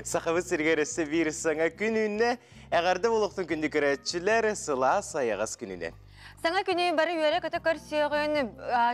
Сақабы сіргересі бір саңа күніне, әғарды болуқтың күнді көрәтшілер сыла саяғас күніне. Саңа күні бары үйері көті көрсеғін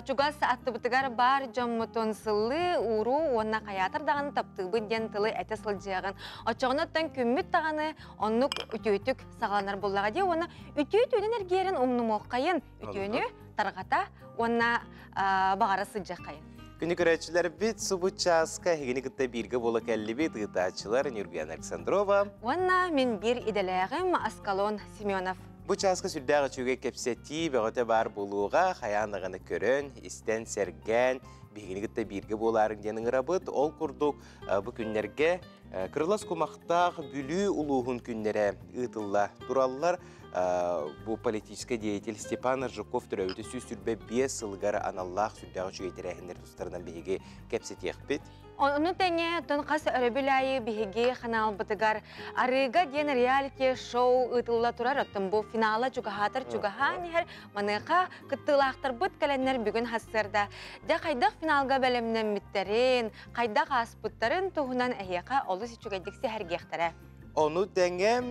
чугас атты бұтығар бар жаммытон сылы, уру, онна қаятыр дағаны таптығын ден тылы әті сылжығын. Очығынаттан күмміт дағаны оннық үтеутік сағаланар болаға де, оны үтеутінің әргерін ұмны моққайын, үтеуіні тарғата, онна бағары сылжық қайын. Күні көрәтшілер бет субучаска, хегені күтті бірге болы кәлі бет ғытачылар Нюрген Александрова. Онна мен бір иделәғім Аскалон Семенов. Бұ часқа сүрдәғі чөге кепсетті бәғыты бар болуға, қаянығыны көрін, істен сәрген, бігінігітті бірге боларын денің рабыт, ол күрдік бұ күнлерге кырлас көмақтақ бүлі ұлуғын күнлері ұтылла тұралылар. Бұл политический деятель Степан Ржуков түрәуді сүрбе 5 сылғары аналлақ сүрдәғі чөге терәхіндер тұстарынан бігі кепсеті еқпет. Оны тәне тон қас өрөбілайы бігі қанал бұтығар. Арыға ден реалити шоу ұтылла тұрар өттім. Бұл финала чугахатыр чугаханер маныға күттілақтыр бұт кәләнер бүгін хассырда. Де қайдақ финалға бәлемнен мүттерін, қайдақ аспыттарын тұғынан әйеқа олы сечугайдіксі әргектірі. Onu dengem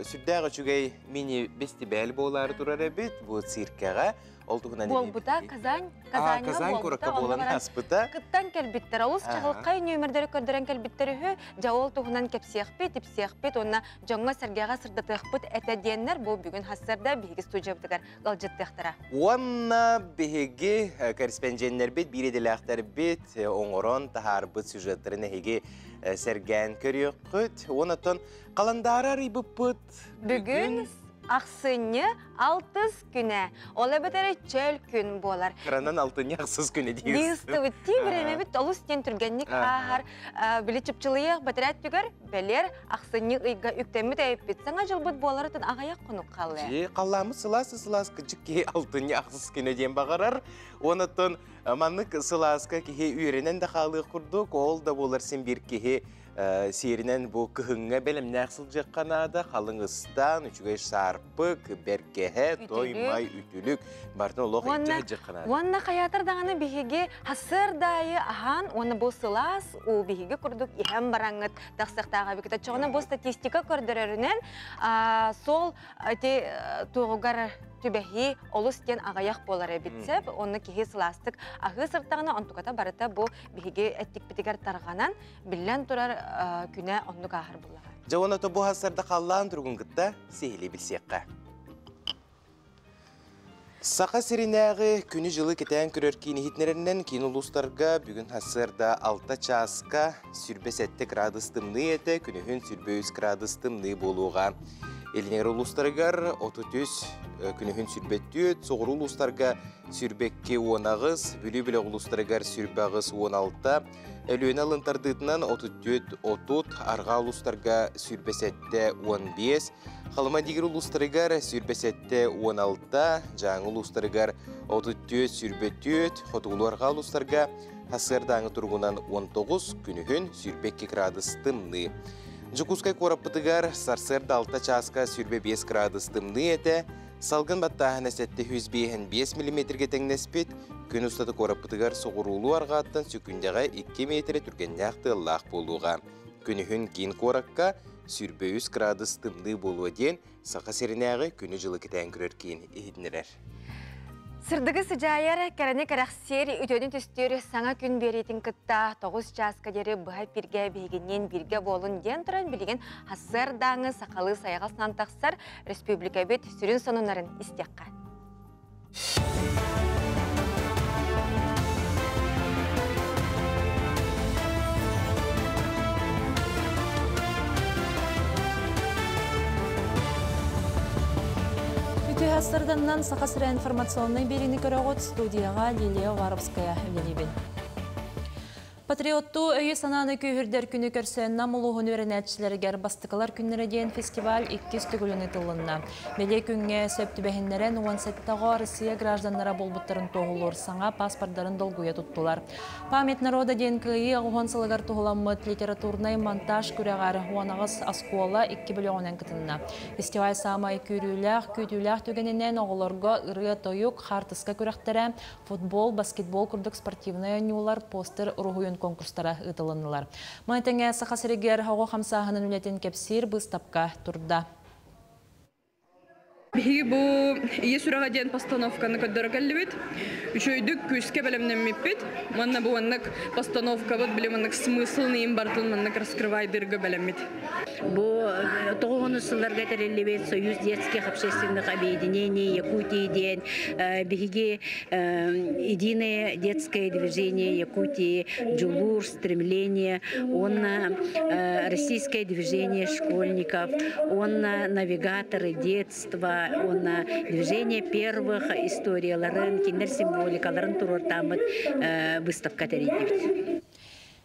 sürdəği çügey mini festival bolları durar ebit bu sirkağa olduğundan Bol buta Kazan koraka bolan haspıta. Kıttan kelbittер. Олыс чағылқай нөмірдері көрдірен келбиттері хүй жауыл тұғынан кепсияқпет, ипсияқпет, онына жоңға сәргеға сырдатықпет әтәденлер бұл бүгін хассарда бігі студиябытығар ғалжыттықтыра. Онна бігі корреспонденттер бет, биреділіқтер бет, оңырон тахар бұт сюжеттеріне хеге сәрген көріқ құт. Онатын қаландары рибы бұт. Бүгін Ақсыны 6 күні. Ола бәтәрі чөл күн болар. Қыранан 6 ақсыз күні дейіз. Дейісті өтті біреме біт олыс тен түргеннік ағар білі чүпчіліяқ бәтірәт түгер бәлер Ақсыны ұйға үктемі дәйіп бет. Саңа жыл бұд боларытын ағаяқ құнық қалы. Қаламы сыласы күчік ке 6 ақсыз күні ден бағарар. Онытын манық сыласқа кеге үйренен де қалы құрдық. Ол да болар сен бір кеге Сиринен бұл күхіңе бәлім нәқсыл жаққанада қалыңыстан, үчігеш сарпық, бәркеге, тоймай, үтілік, бартын олық үтігі жаққанада. Онна қаятырдағаны бігеге хасырдайы ахан, оны бұл сылас, о бігеге күрдік ехем бараңыт тақсықтаға бекеті. Чоғына бұл статистика көрдірерінен сол туғығар түбәхи олыстен ағаяқ болар әбітсіп, оны кеге сыластық ағы сырттағына онтуқата барыта бұл бігеге әттік бітігер тарғанан білен тұрар күні онды қағыр болаға. Жауыны бұл хасарда қаллаған тұрғын күтті сейлі білсеққа. Сақа сиринәғі күні жылы кетен көрер кейіні хитнерінен кейін ұлыстарға бүгін хасарда 6 часқа сүрбе 7 градустымны еті, күні хүн сүрбе 3 градустымны болуға. Елінер ұлыстарғар 33 күнігін сүрбеттүйет, соғыр ұлыстарға сүрбекке 10-ағыз, бүлі-бүлі ұлыстарғар сүрбағыз 16, әлуен алынтардытынан 34-30, арға ұлыстарға сүрбесетті 15, қалыма дегір ұлыстарғар сүрбесетті 16, жаңы ұлыстарғар 34 сүрбеттүйет, қотығыларға ұлыстарға хасырдаңы тұрғынан 19 күнігін сүрбекке градустымны. Жукускай кораппытыгар сарсырда 6 часка сүрбе 5 градустымны еті, салгын баттағын әсетті 105 мм-ге тәңнеспет, күн ұстаты кораппытыгар соғырулу арғаттан сүкіндеға 2 метр түргеннәқті лақ болуға. Күнігін кейін коракка сүрбе 3 градустымны болуы ден, сақа серінәғі күні жылы кетен көрер кейін ехіднерер. Сырдығы сыжайар кәріне кәрәқсер үтөдің түстері саңа күн беретін күтті 9 часқа дері бұға бірге бейгенен бірге болын ден тұран білген хасырдаңы сақалы саяғасынан тақсар республика бет сүрін сонунарын істеққа. Хастарданнан сақасыра информационный беріні көріғыт студияға Лилия Варовская өлелебен. Патриотту өйі сананы күйірдер күні көрсен намылуғын өрінәтшілергер бастықалар күннерден фестиваль 2 түгіліні тылынна. Беле күнге сөпті бәхінлерін 17-ға Россия гражданлара болбыттарын тоғылыр саңа паспорттарын долгуя тұттылар. Памет народа ден күйі оған сылығар тұғыламыт литературнай монтаж күрәғар оғанағыз аскуала 2 біліғонен кітінна. Фестиваль самай күріләқ, көйтіләқ төгенінен оғыларға ұрыя тойық, хартысқа күрәқтері, футбол, баскетбол күрдік спортивный ойнулар, постер ұрғойын күн конкурстара ытылынылар. Майтеңе сақасырегер оғы қамсағының үлетін кепсир бұстапқа тұрда. Биги бу ие сурага ден постановканы көддөрө келбит. Үчөйдүк күскө белемнемиппит. Манна бу аннык постановка бут билемнек смысл нейм бартын маннык раскрывайдырга белемит. Бу 90-х терелебет Союз детских общественных объединений Якутии ден биги единое детское движение Якутии, Джулур, стремление, он российское движение школьников, он навигаторы детства, он движение первых историяларын, киндер символикаларын турортамыт выставка терейдебит.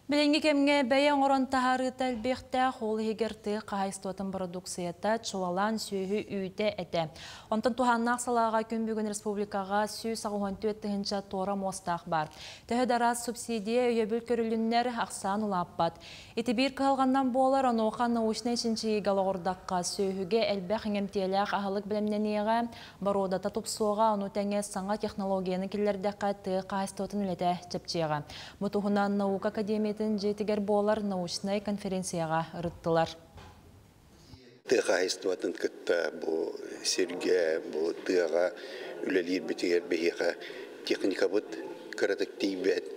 Bilingi kemge bәйен орон тахары тәлбекті қолы егерті қағайстуатын продукцията чуалан сүйі үйті әті. Онтан туханнақ салаға күн бүгін республикаға сүй сағуғанты өттігінші тора мостақ бар. Төхі дараз субсидия өйебіл көріліннер ақсан ұлаппад. Еті бір қалғаннан болар, оны оқан научный чинчи галағырдаққа сүйіге әлбәқ еңемтеліғ ағылық білімненеға бародата тұпсуға оны тәңе саңа технологияны келердіққа қағайстуатын үлеті чепчеға. Мұтығынан наука академия жетігер болар научный конференцияға ұрыттылар. Тыға истуатын күтті бұл серге, бұл тыға үлелер бітігер бейіға техника бұд, күрәдік дейбет,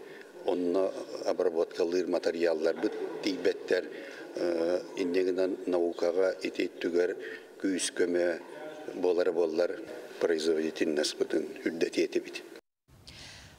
онына обработкалыр материаллар бұд дейбеттер, иннегінен наукаға ететтігер күйіс көмі болар производительность бұдын үлдәті еті біт.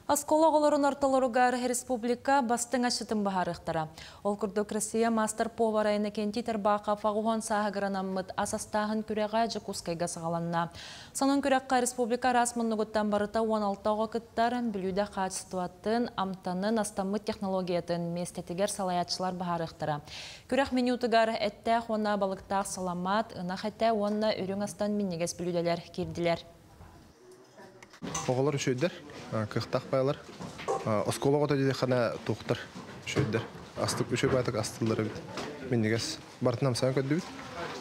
Аскологолорун ортолоругар республика бастың ашытын бахарықтара. Ол күрдік Россия мастер поварайны кенти тербақа фағуған сағығыранаммыд асастағын күреға жықускайға сағаланна. Сонын күрекқа республика расмыннығыттан барыта 16-ға күттар бүлюді қачыстуаттын амтанын астаммыд технологиятын местетігер салаятшылар бахарықтара. Күрек минутыгар әттәқ оны балықтақ саламат, ынақ әтті оны үрің астан миннегес бүлюделер керділер. Оғылар үшөйдер, қықтақ байлар. Осколоға да қана тоқтар үшөйдер. Астық үшөй байтық астылдары бит. Мен негес бартынам сайын көдді бит.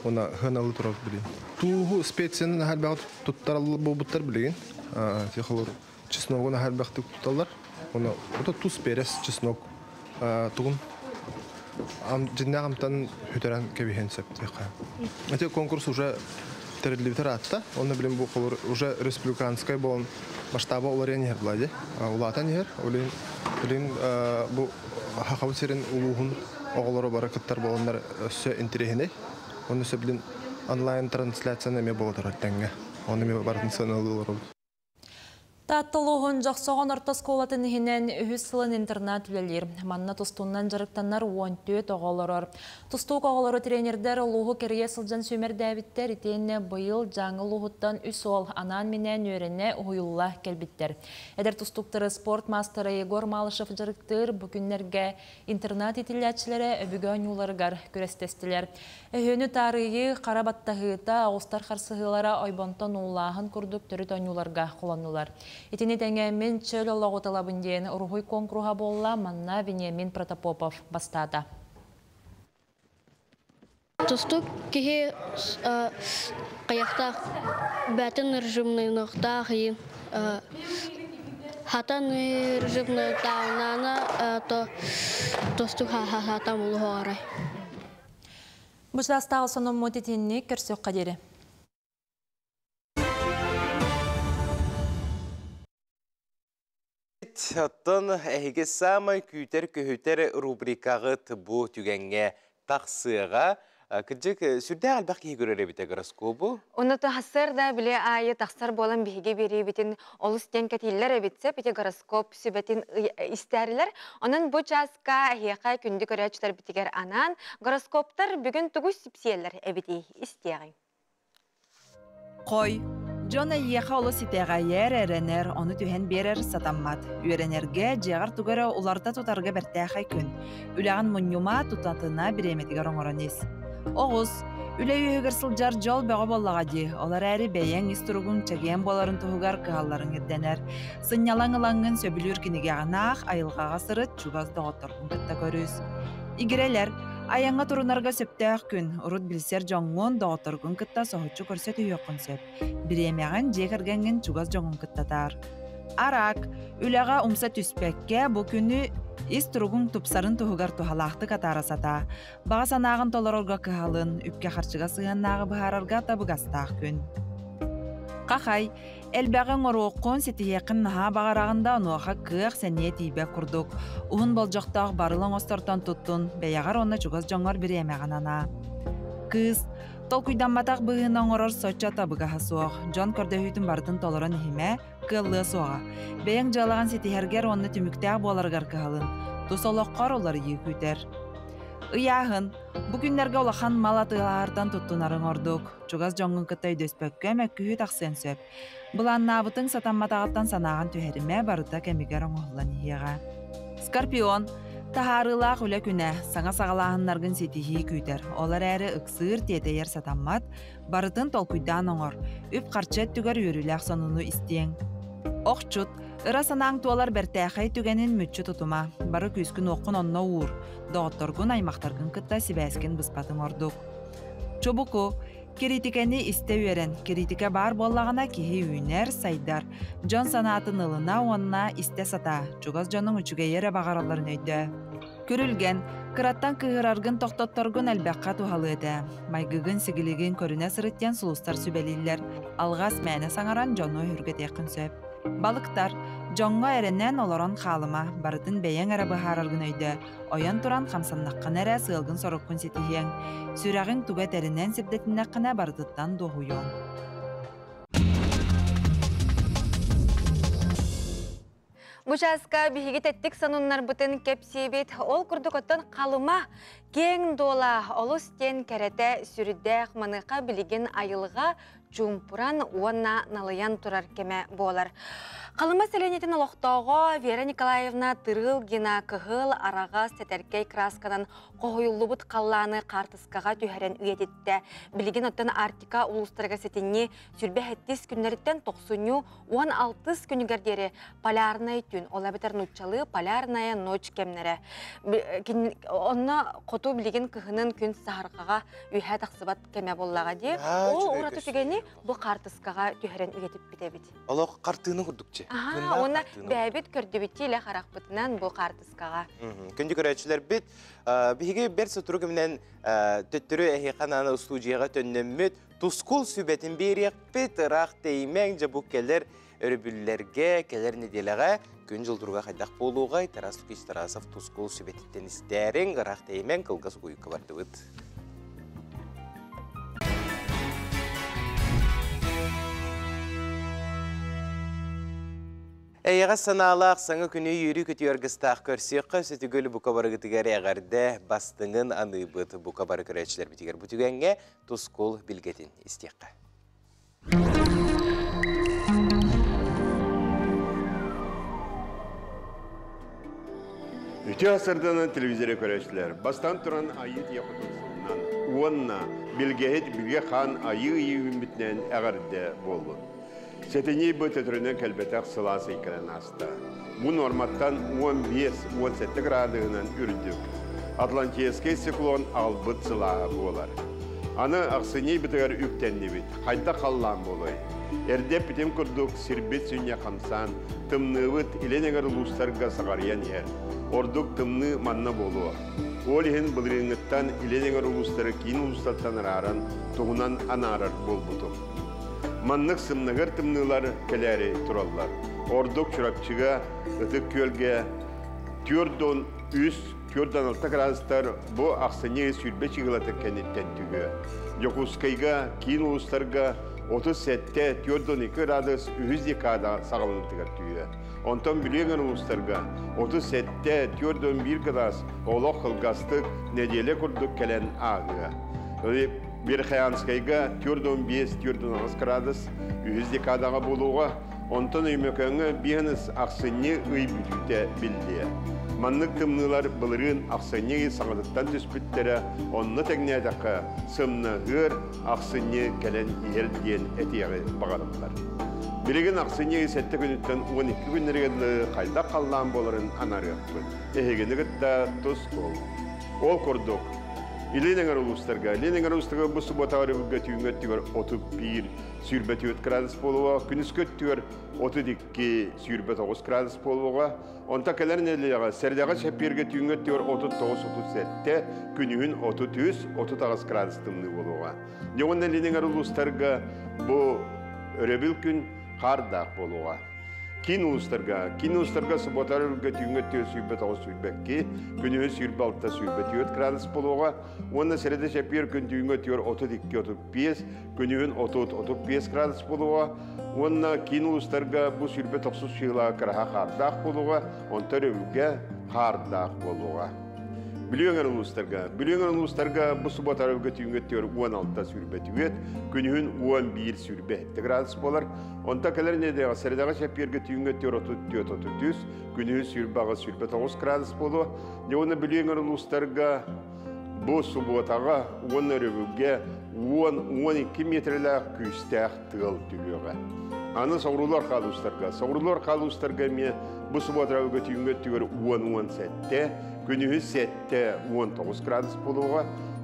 Оны ғыналы тұрап білейін. Туғы специяның әлбәғі тұттаралы болбыттар білейін. Текілер чесногын әлбәғі тұтталар. Оны тұз перес чесног тұғын. Жинна қамтан хүтерен кәбейін сәптеқі. Әте конкурс уже терелибитер атта, он блин был уже республиканской был масштаба уларения блади, улатан ер, блин был хахавсерин улугун оголоро баракаттар болондар все интересный, он все блин онлайн трансляция неме было тараттанга, он неме бартын сыналылар. Таттылуғын жақсоған ортас қолатын хинен үхіз сылын интернат үлелер. Манна тұстуыннан жарықтанар 14 оғалырыр. Тұстуық оғалыры тренердер ұлуғы керге сылжан сөмер дәбіттер етенне бұйыл жаңы ұлуғыттан үс ол анан менен өріне ұйылла келбіттер. Әдір тұстуқтыры спорт мастері Егор Малышев жарықтыр бүгінлерге интернат етіләтшілері өбігі ұларығар көрестестілер. Өйіні тарығы қарабаттағыта ауыстар қарсығылара ойбонтан ұлағын күрдік түрі тәнюларға қоланылар. Етіне тәңемен чөл олағу талабынден ұрғой конкурға болла манна Вениамин Протопопов бастады. Тұстық кеге қаяқта бәтін режимныңықта қиын. Хатан режимныңықта ұнаны тұстық хатан мұлы ғарай. Бұшастағы соның мұтетініне көрсек қадері. Оттон әйге самай күйтер көйтер рубрикағыт бұ түгенге тақсыға күджік сүрді әлбәқ кей көрері біті гороскопу? Онаты хасыр да біле айы тақсар болан біге бері бітін олыс тен кәтелер әбітсе біте гороскоп сүбетін істәрілер. Онын бұ жасқа әйеқа күнді көрәчтар бітігер анан гороскоптар бүгін түгі сіпсиелер әбіте істеғын. Қой. Жона ияқа олы ситеға ер әренер, оны түйен берер сатаммат. Үйренерге жағар түгері уларда тұтарға бәртәқай күн. Үләғын мұнюма тұтатына біреметігер оңыранес. Оғыз, үләй үйігір сылжар жол бәғі боллаға де, олар әрі бәйен істұрығын чәген боларын тұғығар қығаларын ерденер. Сынялаң-ылаңын сөбілір кенеге ғанақ, айылғаға сырыт, чугаз доғыттырғын күтті көріз. Игерелер, аяңға тұрынарға сөптәқ күн, ұрыт білсер жоңғын доғыттырғын күтті соғытшы көрсеті үйеқін сөп. Біремеғін жекіргенген чугаз жоңын күттатар. Арак, үләға умса түспәкке бұ күні ис тұруғын тұпсарын тұғығар тұхалақты катарасата. Баға санағын толорорға кығалын, үпке қарчыға сығаннағы бұхарарға табығастақ күн. Қақай, әлбәғін ороққын сетіхеқін наға бағарағында онуаға кық сәне тейбе күрдік. Уғын болжақтақ барылың остартан тұттын, бәяғар оны чугаз жоңғар бір емеғін ана. Кыз, тол күйданматақ бұғын оңырыр соча табыға хасуақ. Жон көрдөхүйтін бардын толырын химе, кылы соға. Бәйін жалаған сетихергер оны түміктәғ боларғар кығалын. Тусолоққар олар үй күйтер. Ыяғын, бүгінлерге олақан малатығардан тұттынарын ордық. Чугаз жоңғын кыттай дөспөкке мәккүйі тақсын сөп. Бұлан набытың сатанматағаттан санаған түйеріме барыта кәмігер оңғылан иеға. Скорпион, тахарылақ үлі күні саңа сағалағынларғын сетихи күйтер. Олар әрі ұқсыр тетейер сатанмат, барытын толкүйдан оңыр. Үп қарчет түгер үріләқ сонуну істең. Оқчут, ыра санаң туалар бәртәқай түгенін мүтчі тұтыма. Бары күскін оқын онна уыр. Доғытторгын аймақтарғын кытта сибәскен бұспатын ордық. Чобуку, критикені істе өрен. Критика бар боллағына кихи үйнер, сайдар. Жон санатын ылына онына істе сата. Чугаз жонның үчіге ере бағараларын өйді. Көрілген, кыраттан кығырарғын тоқтотторгын әлбәққа тухалы еді. Майгығын сігілігін көріне сырыттен сұлыстар сүбәлейлер. Алғас мәні саңаран жону үргет еқін сөп. Балықтар, жоңға әрінен оларан қалыма, барытын бәйен әрі харарғын өйді. Ойан туран қамсаннаққан әрі сығылғын сорыққын сетихен. Сүрағын түгет әрінен сепдетіннаққына барытыттан доғуйон. Бұжасқа бігігі тәттік сануннар бұтын кепсебет, ол күрдіғыттан қалыма кең дола олыстен кәрәті сүріддәқ маныққа білеген айылға жумпуран уанна налыян турар кеме болар. Қалыма сәленетін олықтауға Вера Николаевна тырыл гена кығыл арағас тәтәркей краскадан қоғыйлы бұт қалланы қартысқаға түйәрен үйететті. Білеген оттан Артика ұлыстарға сетіне сүрбе әттес күнлеріттен 90-16 күнігердері полярнай түн, ола бітер нұтчалы полярная ночь кемнері. Онна қоту білеген кығының күн сағырғаға үйә тақсыбат кеме боллаға де, ол ұраты түгені бұл қартысқаға түйәрен үйетіп бітебет. Олық қартыны күрдікче. Оны бәбет көрдібетті илі қарақпытынан бұл қартысқаға. Күнді көрәтшілер бет, бігі бір сұтыру кімнен төттірі әйқананы студияға төннеммет, тұскул сүбетін берек бет, рақ деймен жабық келер өрібілерге, келер неделіға, күн жылдыруға қайдақ болуға, тарас түкеш тарасов тұскул сүбеттен істерін, рақ деймен қылғас қойыққа барды бұд. Әйіға саналақ саңы күні үйірі көті өргістақ көрсеққа сөтігілі бұқа барығытығар әғарды бастыңын аны бұд бұқа бары көрәтшілер бітігер бұтігенге тұскол білгетін істеққа. Үте асырданы телевизоре көрәтшілер бастан тұран айыт яқытылсынан уанна білгет білге қан айы үмітнен әғарды болды. Сетеней бұт өтірінің кәлбетақ сыласы екенін асты. Бұ норматтан 15-17 градығынан үрдік. Атлантиескей циклон албыт сылағы болар. Аны ақсыней бітігер үктенді біт, қайда қаллан болай. Әрдеп бітем күрдік сірбет сүйне қамсан, тымны бұт иленегер ұлыстарға сағариян ер. Ордық тымны манна болуы. Ол ехін бұлырыңыттан иленегер ұлыстары кейін ұлыстаттан раран, тұғынан анарар бол бұтым. Маннық сымнығыр тымнылар кәләрі тұралар. Ордық чұрапчыға, ұтық көлге, түрдон үс, түрдон 6 градустар бұ ақсыне сүрбе чығылаты кәнеттен түгі. Йоқускайға, кейін ұлыстарға 30 сәтте түрдон 2 градус үз декада сағалынытығар түгі. Онтан білеген ұлыстарға 30 сәтте түрдон 1 градус олық қылғастық неделе күрдік кәлән ағыға. Bir xayanskayga türdön 5-9 gradus üz dekadaga boluğa ondan öymököngü bihiniz aksınni ıy bütüte bildi. Manlık tımnılar bılırın aksınni sağlıktan düspüttere onunla teknedakı sımны hır aksınni kelen yer diyen etiyağı bağırımlar. Bilgin aksınni 7 günütten 12 günlergeli kayda kallan boların anarıqpı. Ehegini gıtta tuz kol. Ol kurduk. Иленеңер улустарга бу суботагы бүгө түйүнгөт тигер 31 сүрбөт 4 градус болуга, күнүскөт тигер 32 сүрбөт 9 градус болуга, онта келерин элега сердага шепперге түйүнгөт тигер 39-37, күнүн 33-39 градус тымны болуга. Жогон эленеңер улустарга бу өрөбүл күн кардак болуга. Кин улустарга суботагы бүгө түйүнгөт тигер сүрбөт 9 сүрбөкке, күнүн сүрбөт 6 сүрбөт 4 градус болуга. Онна середе шеппер күн түйүнгөт тигер 32-35, күнүн 30-35 градус болуга. Онна кин улустарга бу сүрбөт 90 шыйла караха кардак болуга, онта өрөбүлгө кардак болуга. Бүлөңөр улустарга бу суботагы бүгө түйүнгөт тигер 16 сүрбөт 4, күнүн 11 сүрбөт градус болар. Онта келеринде середага шепперге түйүнгөт тигер 34-33, күнүн сүрбөт 9 градус болуга. Жона бүлөңөр улустарга бу суботага 10 өрөбүлгө 10-12 метрлер күстәк тыл түлөгө. Аны согрулар калустарга ме бу суботага бүгө түйүнгөт тигер 10-17, күнүн 7-19 градус болуга.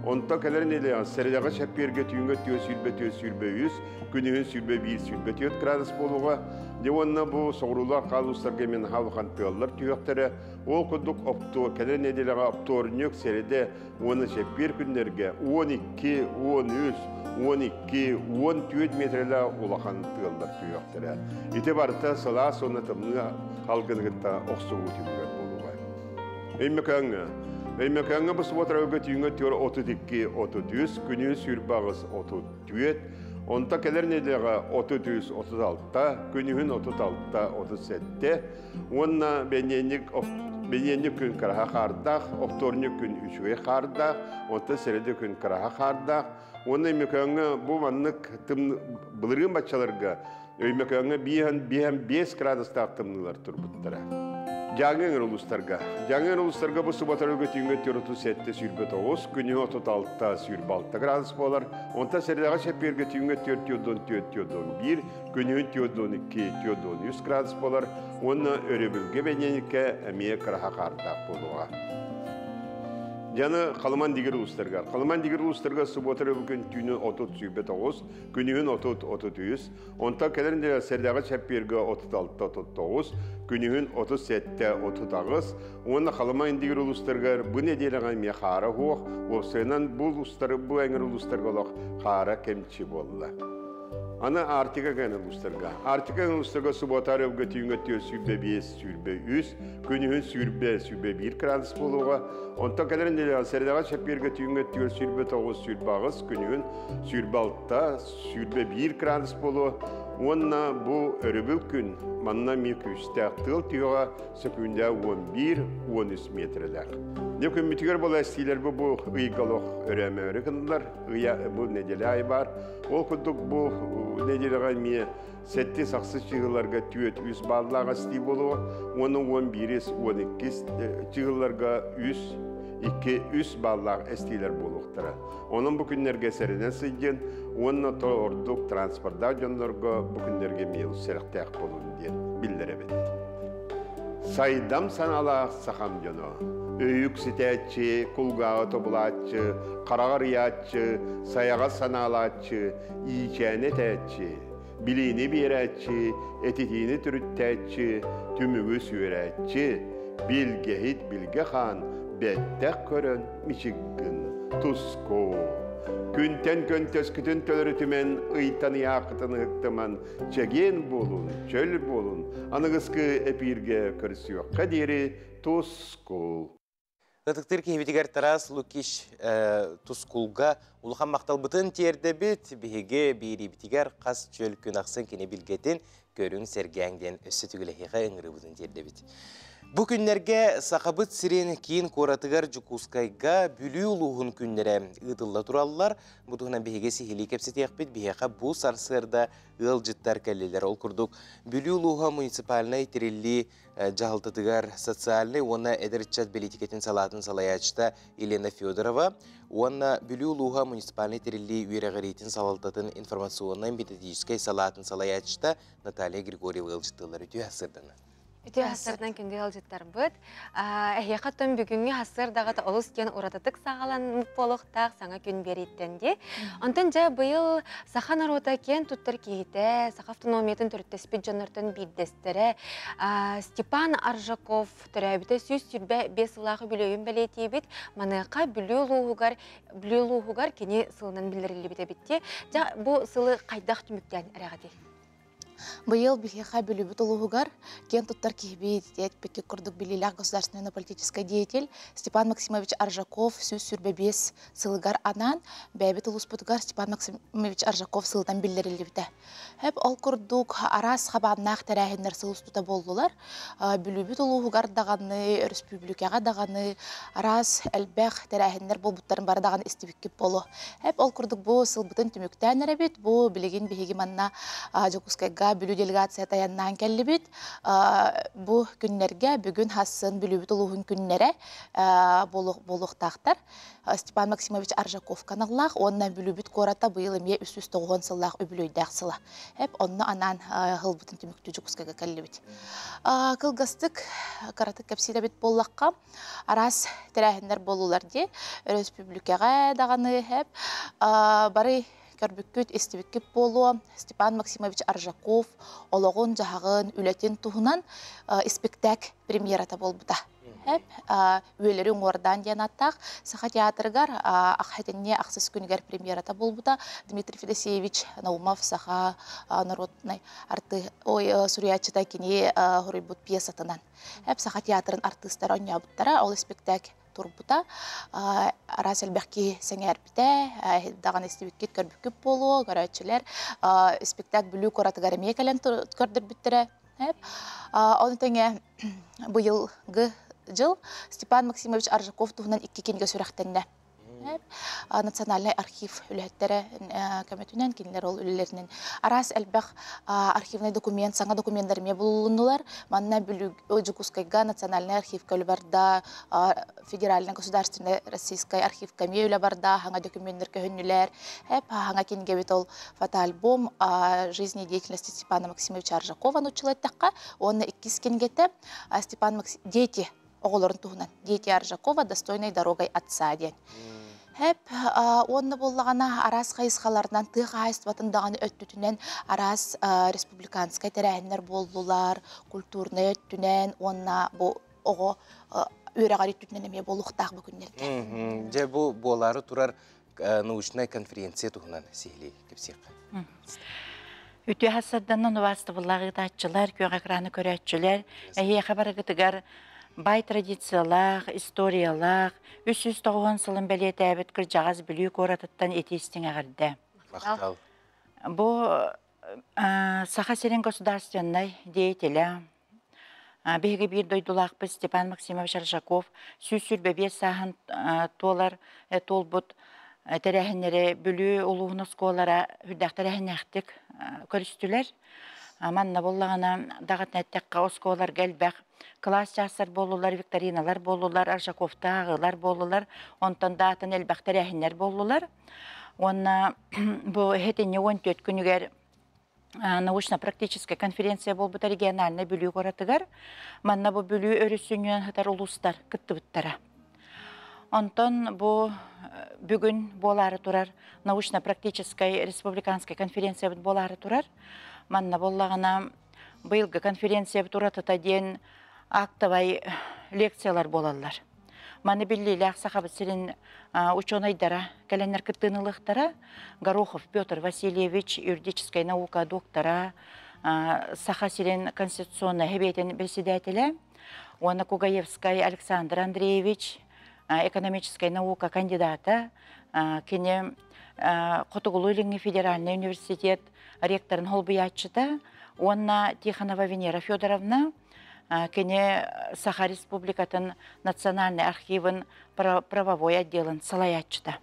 Онта келеринде середага шепперге түйүнгөт тигер сүрбөт 100, күнүн сүрбөт 1-4 градус болуга. Жона бу согрулар калустарга мен халкан тыллар түйөктөрө ол кудук оптор келеринделега опторнук середе 10 шеппер күндерге 12, 13, 12-14 метрлер улахан тыллар түйөктөрө. Ите барта сала сона тымны халгыныгыта оксугу түйүнгөт болуга. Эймекаңга бу суботага түйүнгөт тигер 32-30, күнүн сүрбагыз 34, онта келеринделега 33-36, күнүн 36-37, онна бененник күн караха кардак, опторнук күн 3-ге кардак, онта середе күн караха кардак. Онна эймекаңга бу маннык тым былырын бачаларга эймекаңга 5 градустак тымнылар турбуттара. Жаңын улустарга бу суботага түйүнгөт 37 сүрбөт 9, күнүн 36 сүрбөт 6 градус болар. Онта середага шепперге түйүнгөт 4-1, күнүн 12-13 градус болар. Онна өрөбүлгө бененикке эмие караха кардак болуга. Жана Калман дигер улустарга суботага бүгүн түнү 30 сүрбөт 9, күнүн 30-33, онта келеринде сердага шепперге 36-39, күнүн 37-39, онна Калман дигер улустарга бу неделага ме хара хуак, осенан бул улустар бу эңер улустарга хара кемчи болла. Аны Артика улустарга суботага бүгүн түйүнгөт сүрбө 5 сүрбө 100, күнүн сүрбө 1 градус болуга. Онта келеринде середага шепперге түйүнгөт сүрбө 9 сүрбагыз, күнүн сүрбө 6 1 градус болуга. Онна бу өрөбүл күн манна ми күстәк тыл түйөга секундә 11-13 метрлер. Некөн митигер бола стилер бу ыйгалык өрөмөрү кындар, бу неделе ай бар. Ол кудук бу неделега ми 7 саксы чыгыларга түйөт 100 баллага сти болуу, оның 11-12 чыгыларга 2-3 баллаг эстилер болуктара. Onun bu günlerge serine sıygen, onun orduk transportda jönlörgö bu günlerge meyil seriktek bolun diye bildirebet. Saydam sanala sakam jöno. Öyük sitetçi, kulgağı tobulatçı, karağır yatçı, sayağa sanalatçı, iyicene tetçi, biliğini biretçi, etitiğini türüttetçi, tümüğü süretçi, bilgehit bilgehan, bettek körön miçiggin, tusko. Күнтен көнтөс күтін төлірітімен ұйтаны яқытыны ұқтыман чәген болун, чөл болун, анығызқы әпирге көрсі өққа дері тұскул. Ғытықтыр кейбетігер тарас Лукиш тұскулға ұлған мақтал бұтын терді біт, бігеге бейрі бітігер қас чөл күн ақсын кені білгетін көрің сәргәңден өсі түгіліғіға өңірі бұтын терді біт. Bu günlerge saqabıt siren кейін koratıgar Jukускайга бүлі ұлуғын күнлері ұдылла тұралылар. Бұдығына бігесі хелі кепсеті яқпет бігеға бұл сарсырда ұл жыттар кәлелер ол күрдік. Бүлі ұлуға муниципалына итерелі жағылтатыгар социальный, оны әдірітчат билетикетін салатын салаячта Елена Федорова, оны бүлі ұлуға муниципалына итерелі үйрәғаретін салалтатын информационный методическай салатын салаячта Наталья Григорьева ұл жыттылар өте асырданы. Үтө хасырдан күнге алжыттар бұд. Әйеқаттан бүгінгі хасыр дағыты олыс кен ұрататық сағалан болуқтақ саңа күн береттенде. Онтан жа бұйыл сахан аруыта кен тұттар кейті, сақа автономиятын түрттеспет жаныртын биддестері. Степан Аржаков түрәбіті сөз сүрбә бес ұлағы бүлейін бәлеті бет, маныққа бүлі луғығар кені сылынан білдірілі біте бітте. Бұл сылы қайдақ түміктен әрәғады. Быйыл бихеха бүлүбүт улугар кен туттар кихбит пеки курдук билилах государственный политический деятель Степан Максимович Аржаков сүз сүрбебес сылыгар анан бәбит улуспутгар Степан Максимович Аржаков сылдан билдирилибите. Хеп ол курдук арас хабаннах терәһиннәр сылыстута болдулар. Бүлүбүт улугар даганы республикага даганы арас әлбәх терәһиннәр болбуттарын бар даганы истибикке болу. Хеп ол курдук бу сылбытын түмүктән рәбит бу билеген биһиги манна Жокускайга бүлүү делегация таяннан келлибит. Бу күннерге бүгүн хассын бүлүүбүт улугун күннере болуктактар. Степан Максимович Аржаков каналлах, онна бүлүүбүт кората быйыл эме 390 сыллах өбүлөйдәк сыла. Хеп онна анан хылбытын түмүктүү Жокускайга келлибит. Кылгастык караты кепсиде бит боллакка арас терәһиннәр болулар ди. Республикага даганы хеп бары көрбүккүт эстибиккип болу Степан Максимович Аржаков ологон жахагын үлетин туһунан спектакль премьерата болбута. Хеп үелери оңордан диянаттак саха театргар ахатенне аксыз күнүгер премьерата болбута. Дмитрий Федосеевич Наумов саха народный арты суриячыта кини хоройбут пьесатынан. Хеп саха театрын артисттар ойнабыттара ол спектакль турбута арас элбәкки сәңәр бите даган истибиккет көрбүккүп болу көрөчүлөр спектакль бүлүү коратыгар мекелен көрдөр бүттере. Оны теңе быйылгы жыл Степан Максимович Аржаков туһунан 2 кенге сүрәхтенне. Национальный архив үләттәре көмөтүнән кинләр ол үлеләреннән арас әлбәх архивный документ саңа документлар ме булунулар. Манна бүлү Жокускайга национальный архив көлбарда федеральный государственный российский архив камеюлә барда хаңа документлар көһөннүләр. Хәп хаңа кинге бит ол фотоальбом жизни деятельности Степана Максимовича Аржакова нучылаттакка. Оны 2 кенгете Степан дети оголорун туһунан дети Аржакова достойной дорогой отца ден. Хеп онны боллагана арас кайысхалардан тыга хайстыбатындаганы өттүтүнен арас республиканскай терәһиннәр болдулар, культурный өттүнен онна бу ого үрәгәри түтүнен эме болуктак бу күннәргә. Же бу болары турар научная конференция туһунан сихли кепсек. Үтө хасаданнан вастыбыллагы датчылар, көң экраны көрәтчүләр, хабары гытыгар бай традициялах, историялах, 390 сылын бәлет әбет кіржағаз білүү коратыттан етестің ағырды. Бұл Саха Серен государственной деятеля, беги бир дойдулақпы Степан Максимович Аржаков, сөз сүрбебе сахан толар толбут тәрәхінері білүү улуғын осколара хүрдәқ тәрәхінәқтік көрістілер. Манна боллағана дағат нәттәққа осколар гәлбәқ класс жасар болулар, викториналар болулар, Аржаковта ағылар болулар, онтан датын әлбәқ тәрәхінер болулар. Онна бұл хетіне 14 күнігер научно-практическая конференция болбыта региональный бүлүү коратыгар. Манна бұл бүлүү өрісінен хатар улустар кытты бұттара. Онтан бұл бүгін болары турар научно-практическая республиканская конференция болары турар. Манна боллағына бұйылғы конференция туратыта ден актовай лекциялар болалар. Маны біллейлі ақсақабы сірін ученайдара, кәләнер кіттініліктара, Горохов Петр Васильевич, юридическая наука доктора, Саха сірін конституционный хебетен председателя, Уана Кугаевская Александр Андреевич, экономическая наука кандидата, кене Котугулулинги федеральный университет ректорын холбуячыта, Уана Тихонова Венера Федоровна, кене Саха Республикатын национальный архивын правовой отделын салаячыта.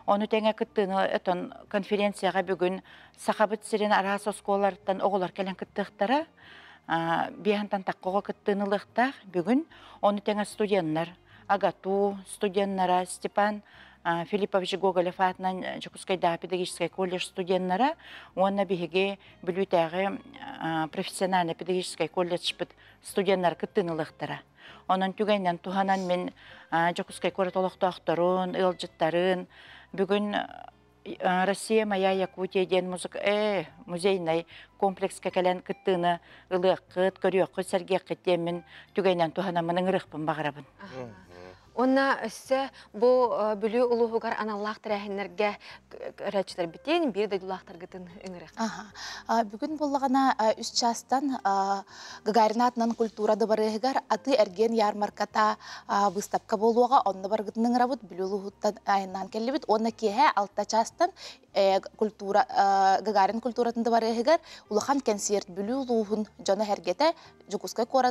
Оны тәңе кыттыны этон конференцияға бүгін Сахабыт сирен арас осколардан оғылар кәлен кыттықтара, бейхантан таққоға кыттынылықтақ бүгін оны тәңе студенттар, Агату студенттара Степан Филиппович Гоголев атынан Жокускайда педагогический колледж студенттары, онна биһиге бүлүтәге профессиональный педагогический колледж бит студенттар кыттынылыктара. Онан түгәннән туханан мен Жокускай коротолоктоктарын, ылжыттарын бүгүн Россия моя Якутия ден музейный комплекска кәлән кыттыны ылык көрөк сәргә кеттемен түгәннән туханан менен рыхпын багырабын. Онна өссө бу бүлүү улуугар аналлах тирәһиннәргә рәчләр битен бир дә дулахтар гытын иңрәк. Бүгүн буллагана 3 частан Гагаринатнан культурада барыгар аты эрген ярмарката выставка болуга онны бар гытын иңрабыт бүлүүлүгүттан айнан келбит. Онна кеһә 6 частан культура Гагарин культуратында барыгар улахан концерт бүлүүлүгүн жана хәргәтә Жокускай кора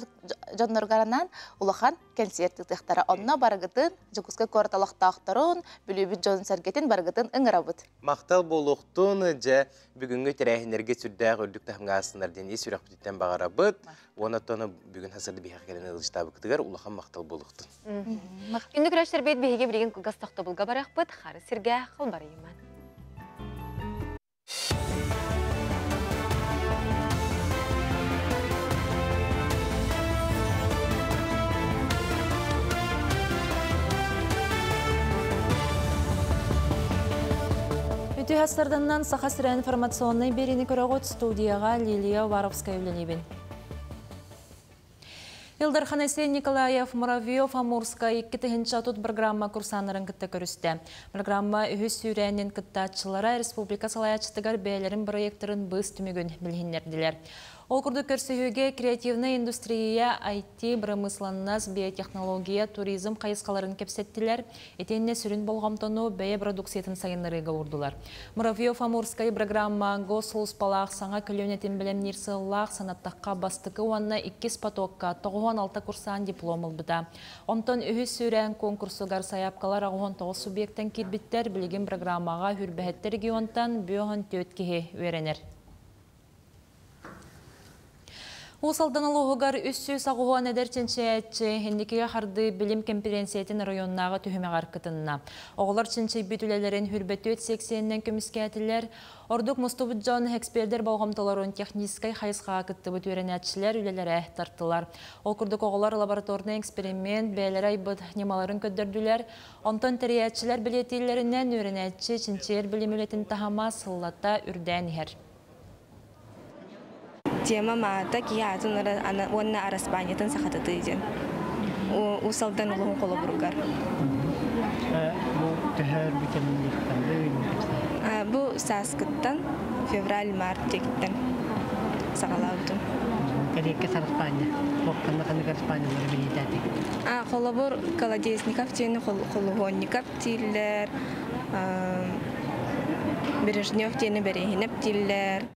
жаннаргаранан улахан концерт тыктара онна баргытын Жокускай корталактактарын бүлүбүт жон сәргәтен баргытын иңрабыт. Мактал болуктун же бүгүнгү тирәһинерге сүрдәг үрдүк тахмгасыннар дени сүрәктен багарабыт. Оны тоны бүгүн хәзерде бихәр келен ылыштабы кытыгар улахан мактал болуктун. Күндүк рәшләр бит биһиге билген гастакта булга баракбыт, хары сиргә хылбарыйман. Үтіғастарданнан сақасыра информационный берені көріғыт студияға Лилия Варовская үлелебін. Илдар Ханесе Николаев Муравьев Амурска 2-тігінші атут программа курсанларын кітті көрісті. Программа үхіз сүйрәнен кіттатшылара Республика салаячтығар бәйлерін проекторын бұз түмігін білгендерділер. Ол күрді көрсіхуге креативный индустрия, IT, промысланнас, биотехнология, туризм қайысқаларын кепсеттілер, етенне сүрін болғамтону бәйе продукциятын сайынларыға ұрдылар. Муравьев Амурскай программа госылыс палақ саңа көлөнетін білем нерсыллақ санаттаққа бастықы уанна 2 потокка 96 курсан диплом ұлбыда. Онтон үхіз сүрән конкурсугар саяпкалар 19 субъекттен кирбиттер білген программаға хүрбәхеттер геонтан бүйоғын төткеге өренер. Усалдан алуғығар үссі сағуған әдерченші әтші хендекеге қарды білім конференциятын районнаға түхімеғар кытынна. Оғылар ченші бүтілелерін хүрбәті өт-сексеннен көміске әтілер, ордық мұстыбыт жауын экспердер балғамталарын техническай қайысқаға кытты бұт өрен әтшілер үлелері тартылар. Ол күрдік оғылар лабораторны эксперимент бәлер айбыт немаларын көддірділер. Онтон тәрі әтшілер білетелерінен өрен әтші ченшер білім үлетін тахама сыллата үрдән ер. Тема мата киятын онна араспаньятын сахататы иден. Усалдан улуғын қолы бұрғар. Бұл саскыттан февраль-март тектен сағалаудым. Кәлекке сарыспания? Оққанда қанды қарыспания білетәді? Қолы бұр колодесников тені, қолығонников тилер, Бережнев тені берехініп тилер.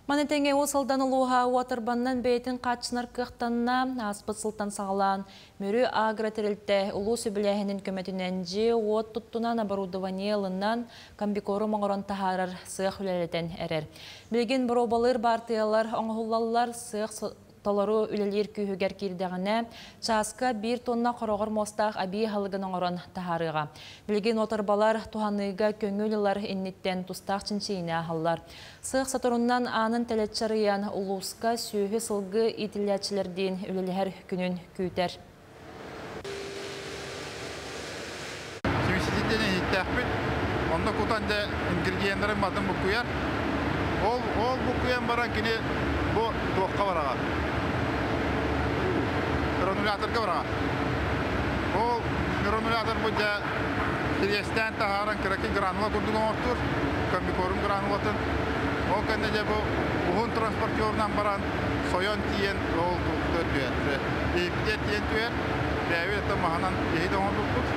Манетенге осалдан ұлуға уатырбаннан бейтін қатшынар қықтанна аспыт сылтан сағалан мөрі агротерілтті ұлу сөбіләхінің көметінен же от тұттунан оборудованиялынан комбикору маңыран тахарар сық үлелетен әрер. Білген бір обалыр бартыялар, оңғылалар сық толару үлелер күйігер кердіғіне часка 1 тонна қорағыр мостақ әбей халығын оңыран тахарыға. Білген отырбалар туғаныға көңілілер иннеттен тұстақ чыншейіне ағалар. Сық сатырыннан анын тәлетчарыян ұлуысқа сүйі сылғы итілячілерден үлелер күнін күйтер. Сүйісізден еттәқпіт, онда құтанды ингредиентлерін батын бұққияр. Ол бұққиян баран кені бұл туаққа бараға. Грануляторга бараға. Ол гранулятор бұнда Сирестен тахаран кірәкі гранула күрдігін ортыр, комбикорым гранулатын. Ол кәнде де бұғын транспортерынан баран соян тиен ол тұқты түйер. Епте тиен түйер, бәйве етті мағанан ейді оңырлық.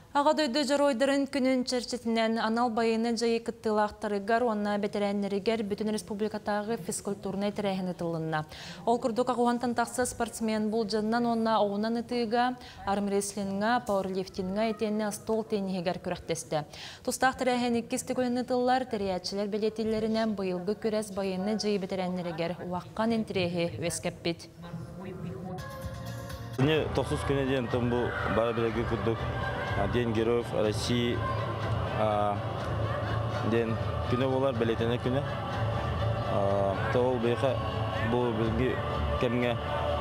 Аға дөйді жаройдарын күнін чәрчетінен анал байыны жайы кыттылақтарыгар, онна бетерәннерігер бүтін республикатағы физкультурны тірәйіні тылынна. Ол күрдік ағуантан тақсы спортсмен бұл жаннан онна оғынан үтіға, армреслинға, пауэрлифтинға етенне стол тенігер күрәқтесті. Тұстақ тірәйіні кісті көліні тыллар тәрәйәтшілер белетелерінен бұйылғы күрәс байыны жайы бетерәннерігер уаққан интірегі өскәппет. Тоқсыз күнеден тұм бұл бара білегі күрдік. День Героев России, ден күні болар, білетіне күні. Тоғыл бейқа бұл білгі кәмге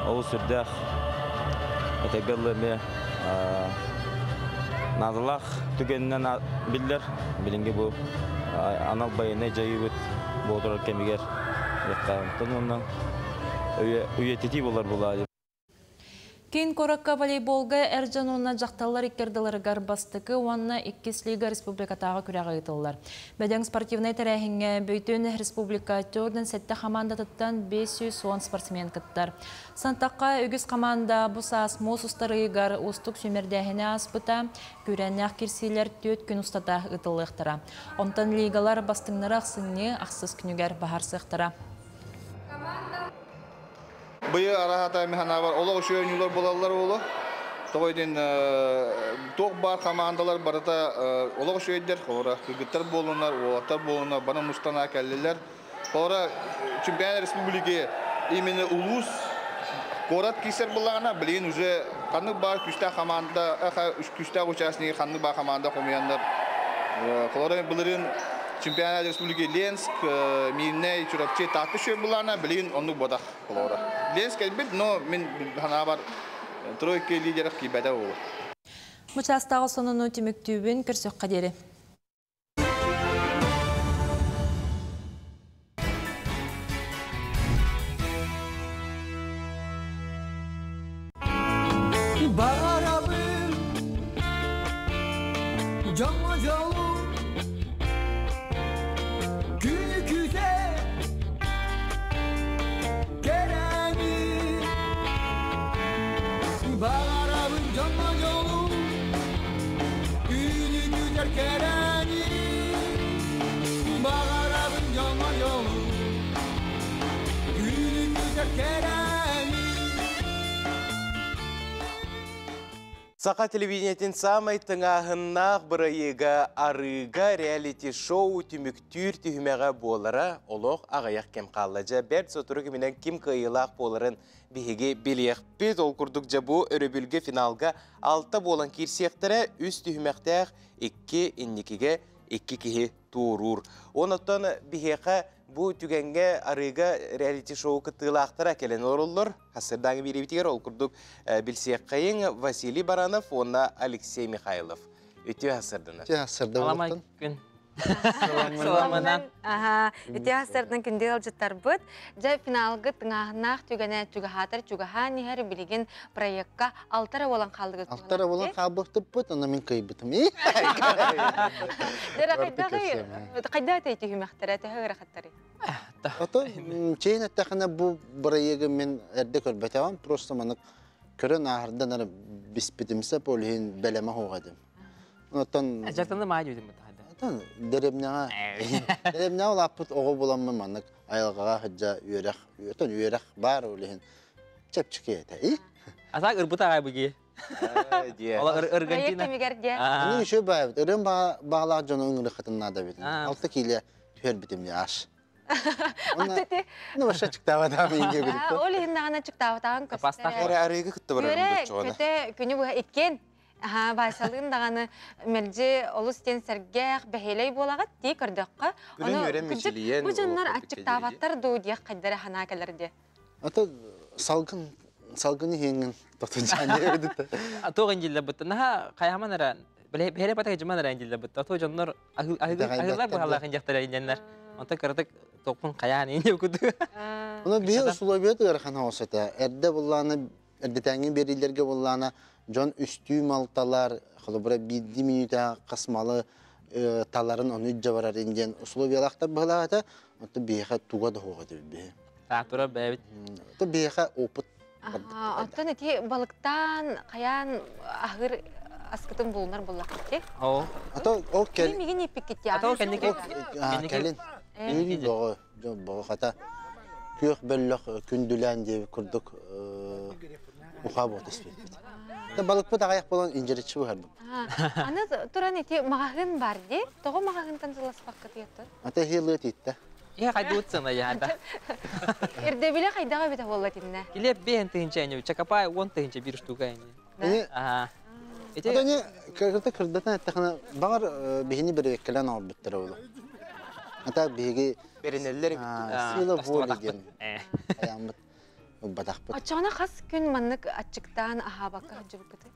оғы сүрдәқ әтәгірлі ме назылақ түгенінен білдер. Білінге бұл анал байыны жайы өт болдырар кәмегер. Оннан үйетети болар болады. Кейін коракка волейболга әржануына жақталар иккерділері гарбастықы уанна 2 лига республикатаға күрәға ұйтылылар. Бәден спортивный тәрәхіңе бөйтін республика төрден сәтті командатыттан 510 спортсмен кіттар. Сантаққа үгіз команда бұсас мос ұстары игар ұстық сөмердәхіне аспыта, көрәнәқ керсейлер 4 күн ұстата ұйтылықтыра. Онтан лигалар бастыңнары ақсыңне ақсыз күнігер бағар сықтыра. Быйы арахата механа бар. Ола ошойнюлар болалар олы. Тоғойден тоқ бар командалар барыта ола ошойдер. Ора кыргыттар болунар, олаттар болунар, бана мустана кәллелер. Ора чемпионат республики именно улус город кисер болағана білген уже қанды бар күшті команда, күшті участники қанды бар команда қомияндар. Ора білірін чемпионат республики Ленск, Минне, Чурапче, татты шөй болағана білген онды бодақ олары. Ленск әлбет, но мен ғана бар тройка лидерах кейбәді олы. Мұчастағы сонуну теміктюбін көрсөк қадері. Сақа телевидениятин самай тыңағыннақ бұрайыға арыға реалити-шоу түміктүр түйімеға болара олық ағаяқ кем қаллажа бәрд сотыры кемінен кем қиылақ боларын бігеге білеқ бет ол күрдік жабу өрөбілгі финалға алта болан керсектірі үз түйімектәқ 2-2-ге 2 кеге туырур. Онықтан бігеға bu tügenge arıga reality show kıtılaqtara kelen orullar. Hasırdan bir evitiger ol kurduk bilsek kayın Vasiliy Baranov, ona Alexey Mikhailov. Ötü hasırdan. Ötü hasırdan. Alamak gün. Salamana. Aha, ötü hasırdan günde alcıttar bud. Ja finalgı tыңағынақ tügene tügahatır tügahani her bilgin proyekka altara olan kaldığı. Altara olan kaldığı bud, ona min kıybıtım. Dera kayda teyti hümektara tehir khattari. Ото чейин аттахана бу проекты мен эрде көрбөтөм, просто маны көрөн ахырдан аны биспитимсе полин белеме хогадым. Онтон ажактанда майды дим тада. Онтон деребне лапыт ого боламмы маны айылга хаджа үйрөк, онтон үйрөк бар олин чепчикете. Асак ырбыта буги. Ола Аргентина. Аны үшө байбыт. Өрөн баглар жона ыңгыры хатыннада бит. 6 киле төрбитимне аш. Ну, вообще чиктава да менге билет. Оли хиннагана чиктава таган көстө. Арыга кытты барам чогона. Көтө күнү бу эккен. Аха, байсалын даганы мелже олус тен сергех бехелей болагат ди көрдөккө. Бу жаннар ачыктаваттар ду дия кайдара хана келерди. Ата салгын хеңин тотужаны өдүтө. Атоган жылда бутна каяманара бехеле бата жаманара жылда бутта. Ато жаннар агылар бахалахын жактара инженер. Онта кырдык топун каян инде күдү. Уна бие условият гархана осата. Эрде булланы эрдетеңин берилерге булланы жон үстүү малталар, холобра 1 минута касмалы таларын оны жабарар инген условиялакта булата, онта биеха туга да хога деп бие. Татура бебит. То биеха опыт. Аттан эти балыктан каян ахыр аскытын булнар буллакты. О. Ато о кел. Миген ипик кетти. Ато кенеке. Келин. Үйрі бұғы қата көк бөлік күнділән деп күрдік ұға бұғыт еспейді. Балық бұд ағаяқ болан инжеретші бұғар бұл. Аны тұран ете мағағын бар де, тоғы мағағынтан жыласпақ қыты етті? Ата хейлі өтейді. Иә қайды өтсіна яғында. Ердебілі қайдаға беті болатынна? Келеп бейін тігінші әне, чакапай 10 тігінші бір штука әне. Атаны кырдатан аттахана багар бихини береккелен алып биттер олу. Ата биги беренеллер сила воли ген. Аямыт бадахпыт. Ачана хас күн маннык ачыктан ахабакка жыбыкты.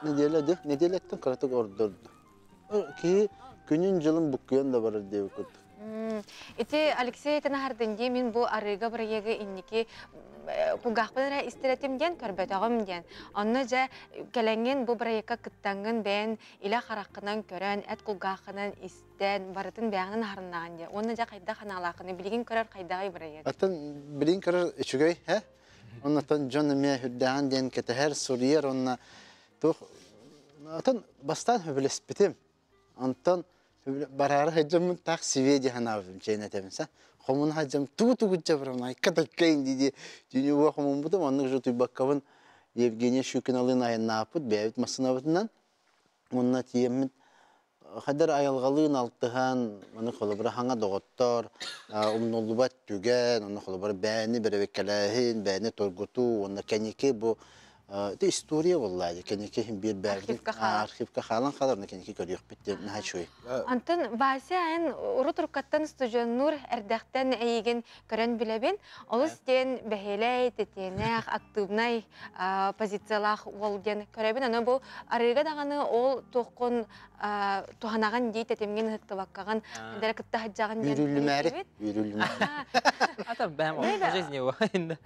Неделеттен кыратык ордорду. Ки күнүн жылын буккуян да барыр деп көт. Ити Алексей Танахардынди мен бу арыга бирге инники кугахпара истеретим ден көрбөтөгөм ден. Онно жа келенген бу бирге кыттангын бен иле харакынан көрөн эт кугахынан истен барытын бягын харынаган де. Онно жа кайда ханалакыны билген көрөр кайдагы бирге. Атын билин көрөр ичүгөй, he? Оннотон жон ме хүддән ден кетер Сурия онна тух атын бастан хөбелеспетем. Антон барары хаджам так сведи ханавым ченетемса. Хомун хаджам ту-ту гуджабрам катаккайн диди. Дини ва хомун бутам аннык жотуй баккавын Евгения Щукиналын айына апыт бәвит масынабытынан. Онна тиеммит хадар аялгалын алтыхан, маны холобра хаңа доготтор, умнолубат түген, онна холобра бәни беребеккеләһин, бәни торгуту, онна кенеке бу это история валлаhi. Кенеке бир бәгди архивка халан халарны кенеке көрөк битте нахачуй. Антон Басян урутуркаттан студион Нур эрдәхтән әйген көрән билебен, олыстен бәһеләй тетенәк активнай позициялах волген көрәбен. Аны бу арыга даганы ол токкон туханаган ди тетемген хыктыбаккаган дәрәкәттә хаҗаган дигән. Ата бәм жизни ва инде.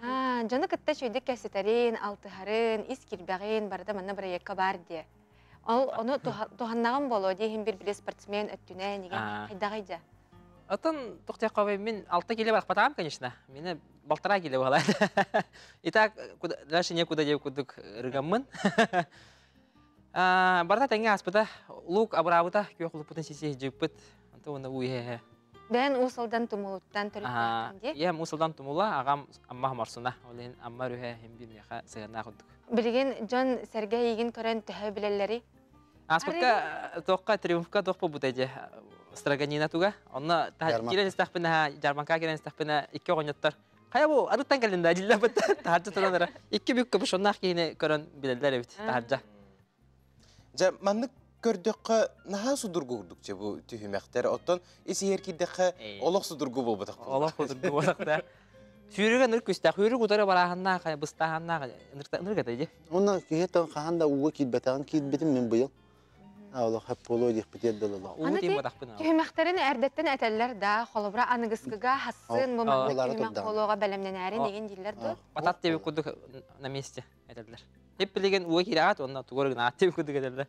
Жаны кытта шөйдек кәсетерин, алтыхарын, искирбәген барда манна бер якка бар ди. Ал аны туханнаган боло ди һәм бер спортсмен өттүнә нигә кайдагайда. Атын тохтя кавай мен 6 киле бар патам, конечно. Менә балтыра киле була. Итак, дальше некуда дев кудук рыгаммын. Барда тәңгә аспыта лук абрабыта көклүк потенциал җиппит. Антона уе. Бен усалдан тумулуттан төрөккәнде. Я усалдан тумула агам амма марсына. Олен амма рүһә һәм бир яха сыгына кудук. Билген Жон Сергей иген көрән төһә биләләре. Аспыка токка триумфка токпо бутайҗа. Страганина туга. Онна кирен стахпына Жарманка кирен стахпына 2 гоньоттар. Кая бу? Арыттан келинде җиллә бит. Таһаҗа торалар. 2 бүк көбү шоннак кийне көрән биләләре бит. Таһаҗа. Жа маннык көрдөккө наха судургу курдукча бу түһүмәктер оттон исиер киддеккө олох судургу болбатак. Олох судургу болбатак. Сүйрөгө ныр күстә, сүйрөг утары бараханна, быстаханна, нырга тайҗы. Онна киһетен ханда уга кидбетаган кидбетим мен быел. Аллах хап болой дип битеддәләр. Аны түһүмәктерин әрдәттен әтәлләр да, холобра аныгыскыга хасын бу мәгълүматларга бәлемнәре деген дилләр ду. Патат дип кудык на месте әтәләр. Hep bilegen uğa kiraat, ondan tuğarıgın atı bir kudu giderler.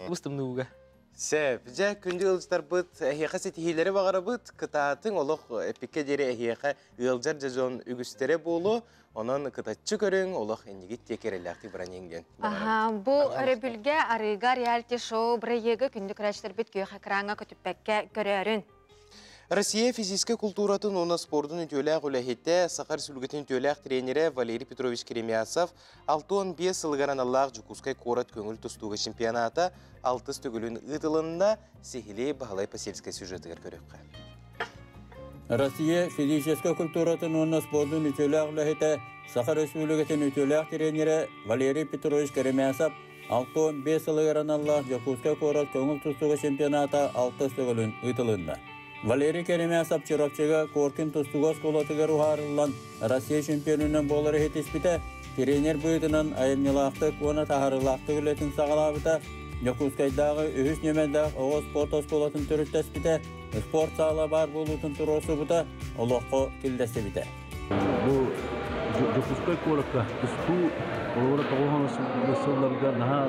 Ustumdu uğa. Sep, ja kündü ılçlar bıt, ehiyaka setihileri bağırı bıt, kıtaatın oluq epike deri ehiyaka ılcar jazon ügüstere bolu, onun kıtatçı körün oluq enigit tekerelakti bıran yengen. Bu örebülge arıga reality show bırayıgı kündü kıraçlar bit göğe kıranga kötüpbekke görürün. Россия физическая культуратын оны спордың үтөләк үләхетті Сақар сүлгетін үтөләк тренері Валерий Петрович Керемясов 6-15 сылғаран Аллах Жукускай Корат көңіл тұстуғы чемпионата 6 түгілін ұтылында сехілей бағалай паселскай сюжетігер көрекқа. Россия физическая культуратын оны спордың үтөләк үләхетті Сақар сүлгетін үтөләк тренері Валерий Петрович Керемясов 6-15 сылғаран Аллах Жукускай Корат көңіл тұстуғы чемпионата 6 түгілін ұтылында. Валерий Керемясов Чирокчега Коркин Тустугос колотыгар ухарылан Россия чемпионынан болары хетиспите, тренер бұйдынан айымнелақтық, оны тахарылақтық үлетін сағалабыта, Жокускайдағы үхіс немелдақ оғыз спорт колотын түріттеспите, спорт сағала бар болутын тұросы бұта, олыққо келдесті бите. Бұл Жокускай колотқа тұсту, олғыра тоғылған сылларга наға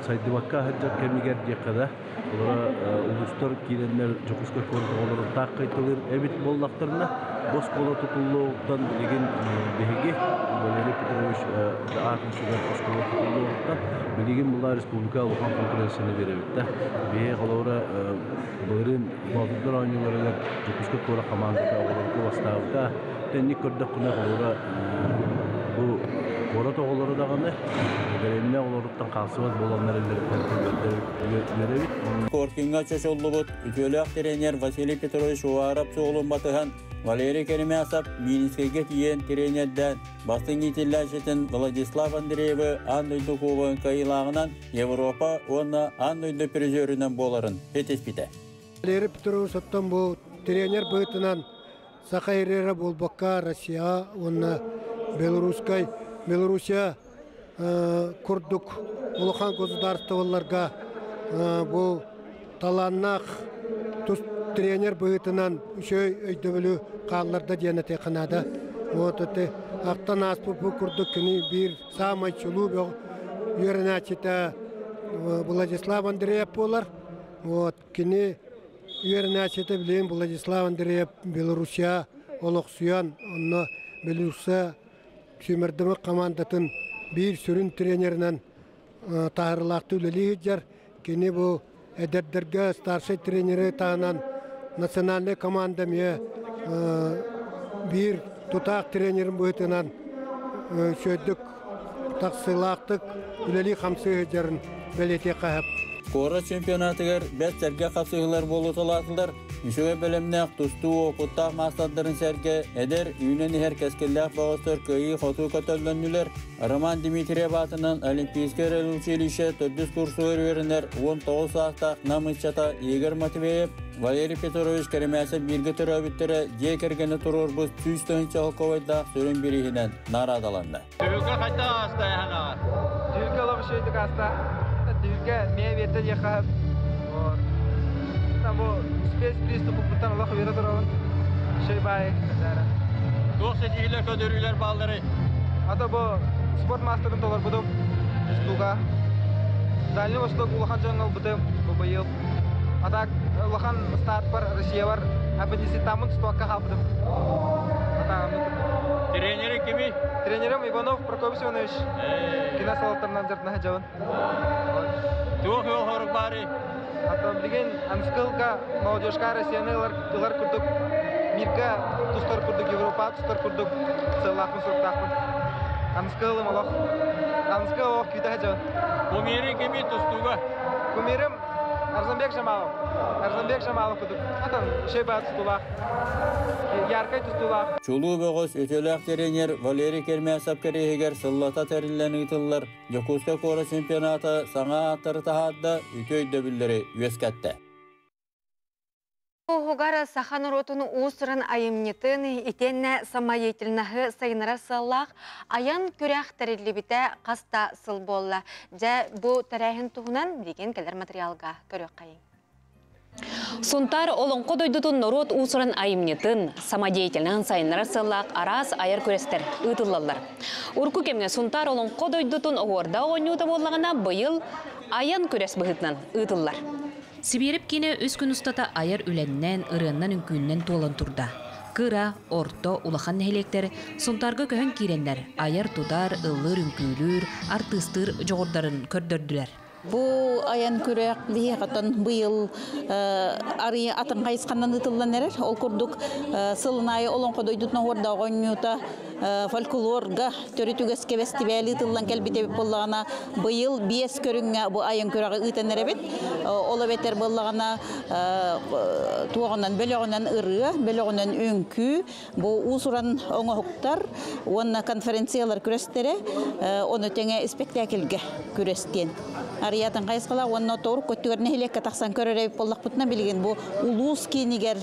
сайдывакка хаджар кемигер декада, олара улустар киленler Жокускай колотқа олара таққайтылыр әбит боллақтарына бос кола тұтылуғыттан білеген беге Валерий Петрович атын сүгер бос кола тұтылуғыттан білеген бұла республика ұлған конкуренцияны беребітті. Беге олара бұлырын балтыдар ойныларыгар Жокускай кола командыға оларға бастағыда тәнник көрдік құна олара бұл Orada oğulları dağını, gelenine oğuluruttan kalsıvaz bolanlar görevit. Korkinga çöşollubut, ütölük trener Vasily Petrovich Uvarap soğulun batıhan Valeri Kerimyasap Minsk'e tiyen trenerden bastın itillaşetin Vladislav Andreev'i Andoydu Kuba'nın kayılağından Avrupa ona Andoydu prizöründen boların petespite. Valeri Petrovic'tan bu trener bıtınan Sakhayrera Bolbakka Rusya, ona Belarusya Kurduk Uluhan государстволарга bu talannak trener bıtınan şöy öydöbülü qallarda diyanete qanada. Otote aqtan aspu bu Kurduk kini bir samay çulu yörenaçita Vladislav Andreev bolar. Ot kini yörenaçita bilen Vladislav Andreev Belarusya Oluqsuyan onu Belarusya Sümerdiği komandatın bir sürün trenerinden tahırlaktı üleliyecek. Kini bu ederderge starşay treneri tanınan nasyonalne komandamya bir tutak trenerin boyutunan şöydük taksılaktık üleli hamsı hıcarın belediye kahap. Kora çempionatıgar 5 serge kapsıgılar bolu talatılar.Üşüge bölümnek tustu okuttaq maqsadların serge eder üyüneni herkeskellik bağıstır köyü xotu kötölönüler. Roman Dimitriyev atынан Olimpiyasker училище 400 kursu öğrenler 19 saataq namışçata Igor Matveyev Valeri Petrovich Kerimyasap birgi töröbüttері je kergeni turur bus tüystön çalkovaydaq sörün birihinen naradalandı. Tüyülge qayta asta yana. Tüyülge alıp şeydik asta. Tüyülge meyvete yıkab. Там спец приступу бутан Allah verir durun. Şey bay. Doksa diğerler ködürüler balları. Ata bu sport masterın dolar budum. Stuga. Дальний Восток улахан жаңыл будым bu yıl. Ata улахан start var Rusya var. Abidisi tamın stokka kapdım. Ata Тренеры kimi? Тренерым Иванов Прокофьев Иванович. Киносалаттарынан жартына жауын. Тух хорuk bari. Atau bikin anskilka молодежка Россияны тылар курдук мирка тустар курдук Европа тустар курдук сылахын сұртақын анскилы молох анскилы ох күйті хажан кумири кеми тустуга кумирим Арзанбек Жамалов курдук атан шейбат тустулах яркай тустулах Çoluğu boğuz ötölük trener Valeri Kerimyasap kerehigер sıllata terilleni tıllar Yokuska Kora çempionata sana atları tahadda ütöyde billeri üyeskette. Хугара сахан ротуну усран айымнетін итенне самайетілнағы сайынара сыллақ аян көрәқ тәрелебіте қаста сыл болла. Жа бұ тәрәйін тұғынан деген кәлер материалға көрек қайын. Сунтар олонқо дойдутун народ усран айымнетін самадеятельнан сайынара сыллақ арас айыр көрестер ұтылалар. Урку кемге сунтар олонқо дойдутун оғырда оңюта боллағына бұйыл аян көрес бұғытнан ұтылар. Сиберіп кені өз күн ұстата айыр үленнен, ырыннан үнкүннен толын турда. Кыра, орто, улахан нәхелектер, сунтарғы көхін киренлер, айыр тудар, ылыр үнкүлір, артыстыр жоғырдарын көрдірділер. Бу аян күрәк бихатан быйыл ары атын кайыскандан ытылдан эрер. Ол курдук сылынай олонко дойдутна хорда гонюта фольклорга төрүтүгеске фестивали ытылдан келбите боллагана быйыл биес көрүнгө бу аян күрәгы ытан эребит. Ол бетер боллагана тугандан бөлөгөнөн ыры, бөлөгөнөн өңкү, бу усуран оңоктар, онна конференциялар күрөстере, оны теңе спектакльге күрөстен. Арыятын қайысқала, онына тоғыр көттігеріне хелекке тақсан көререйіп боллақ бұтына білген бұл улус кейінігер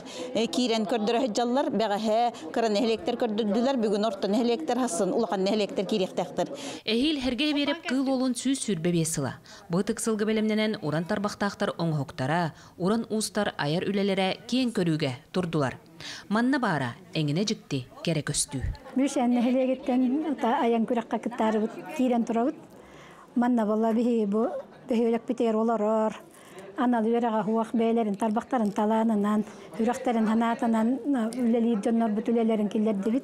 кейрен көрдірі жаллар, бәға хә кірін хелектер көрдірділер, бүгін ортын хелектер хасын, ұлған хелектер керектектір. Әйіл herге беріп қыл олын сөз сүрбе бесіла. Бұтық сылғы бәлемненен оран тарбақтақтар оңғықтара, оран ұстар айыр үлелері кен көріге тұрдылар. Манна бара, әңіне жікті, керек өсті. Бүш әнне хелегеттен аян күрәққа кіттары кейрен тұрауыд. Манна бала бихи битер оларар. Анал верага хуак бәйләрен тарбақтарын таланынан, үрәхтәрен ханатынан үлелер жоннор бут үлелерин килдер дебит.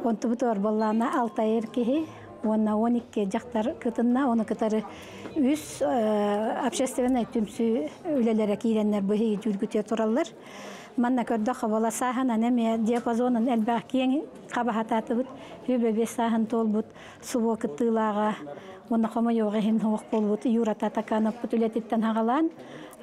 Онту бутор баллана алтайыр кихи онна 12 жақтар кытынна, оны кытары үс общественный түмсі үлелері кейденлер бұхи жүргіте тұралар. Манна көрді қабала сахан анеме диапазонын әлбәқ кейін қабахататы бұд, өбебе сахан тол бұд, суво кыттылаға, оны қома йоға хин хоқ бол бұд, юрата таканып бұд үлететтен хағалан,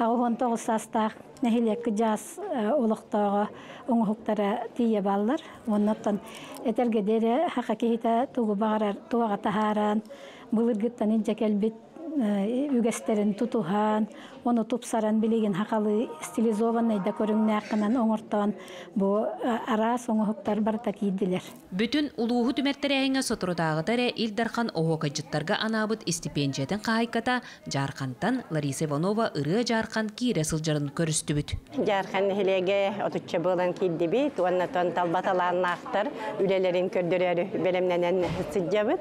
ағуын тоғыз састақ, нәхилекі жас олықтағы оңғықтары тие баллар. Оннаттан әтергедері хақа кейті туғы бағарар, туаға тахаран, бұлыргыттан инжа кәлбет үгестерін тутухан, оны тупсаран билеген хақалы стилизованный да көріңне ақынан оңыртан бұл арас оңғықтар барта кейділер. Бүтін улуғу түмәттері әйіңі сотырудағыдары Илдархан оғықыжыттарға анабыт стипендиятын қайқата Жарқантан Лариса Иванова ұры Жарқан кейрі сылжарын көрісті бүт. Жарқан хелеге отучча болан кейді бит, оннатон талбаталарын ақтар, үлелерін көрдірері бәлемненен сыджабыт.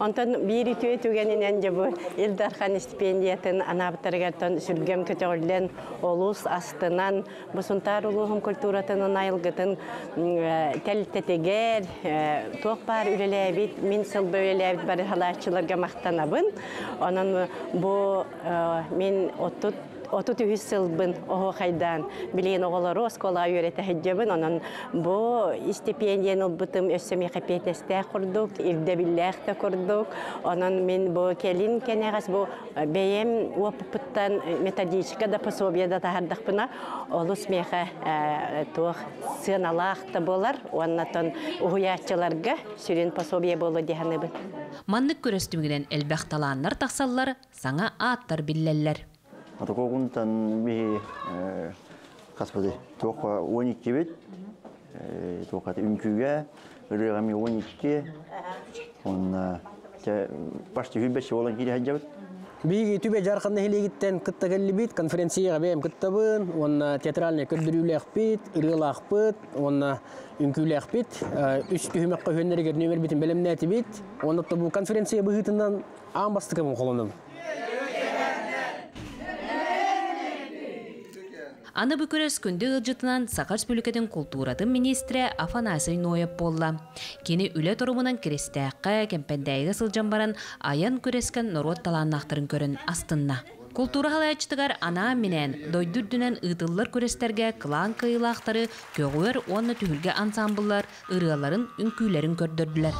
Онтон бейрі түйе түгенінен жабы Илдархан стипендиятын анабыттарғартон сүргем көтөғілден олус астынан бұсынтар ұлығым культуратының айылғытын тәлтетегер, тоқ бар үлеләбет, мен сыл бөлеләбет бары халатчыларға мақтанабын. Onun bu men 33 сылбын оғы қайдан білейін оғылары оскола үйреті хеджебін. Onun bu стипендиян ұлбытым өссіме қапетесті құрдық, илді білләқті құрдық. Onun мен bu келін кенеғас bu бейем опыттан методичкада пособияда тағардық бұна олыс меға тоқ сыналақты болар. Оннатон ұғыячыларға сүрін пособия болу дегені бұл. Маннык көрістімгіден әлбәқталанлар тақсаллар, саңа аттар билләлләр. Атакогунтан би каспады тоққа 12 бет, тоққа үмкүгә, ырыгами 12, онна пашты хүлбәші болан кейді хаджабыт. Биги түбе Жарқанны хелегиттен кытта келлибит, конференцияға бәйім кыттабын, онна театральный көрдірүүләқ бит, ырылақ бит, онна үмкүләқ бит, үш түйімәққа хөннерігер нөмер бітін бәлемнәті бит, онна бұл конференция бұғытынан аң бастықымын қолындым. Аны бүкірес күнді ғылжытынан Сақар Республикатын культуратын министрі Афанасий Ноев болла. Кені үлі тұрымынан керестәққа кемпендәйгі сылжан баран аян көрескен народ таланнақтырын көрін астынна. Культура халайчытығар ана менен дойдүрдінен ұтылылар көрестерге қылан қиылақтары көгуер оны түхілге ансамбылар ырыларын үнкүйлерін көрдірділер.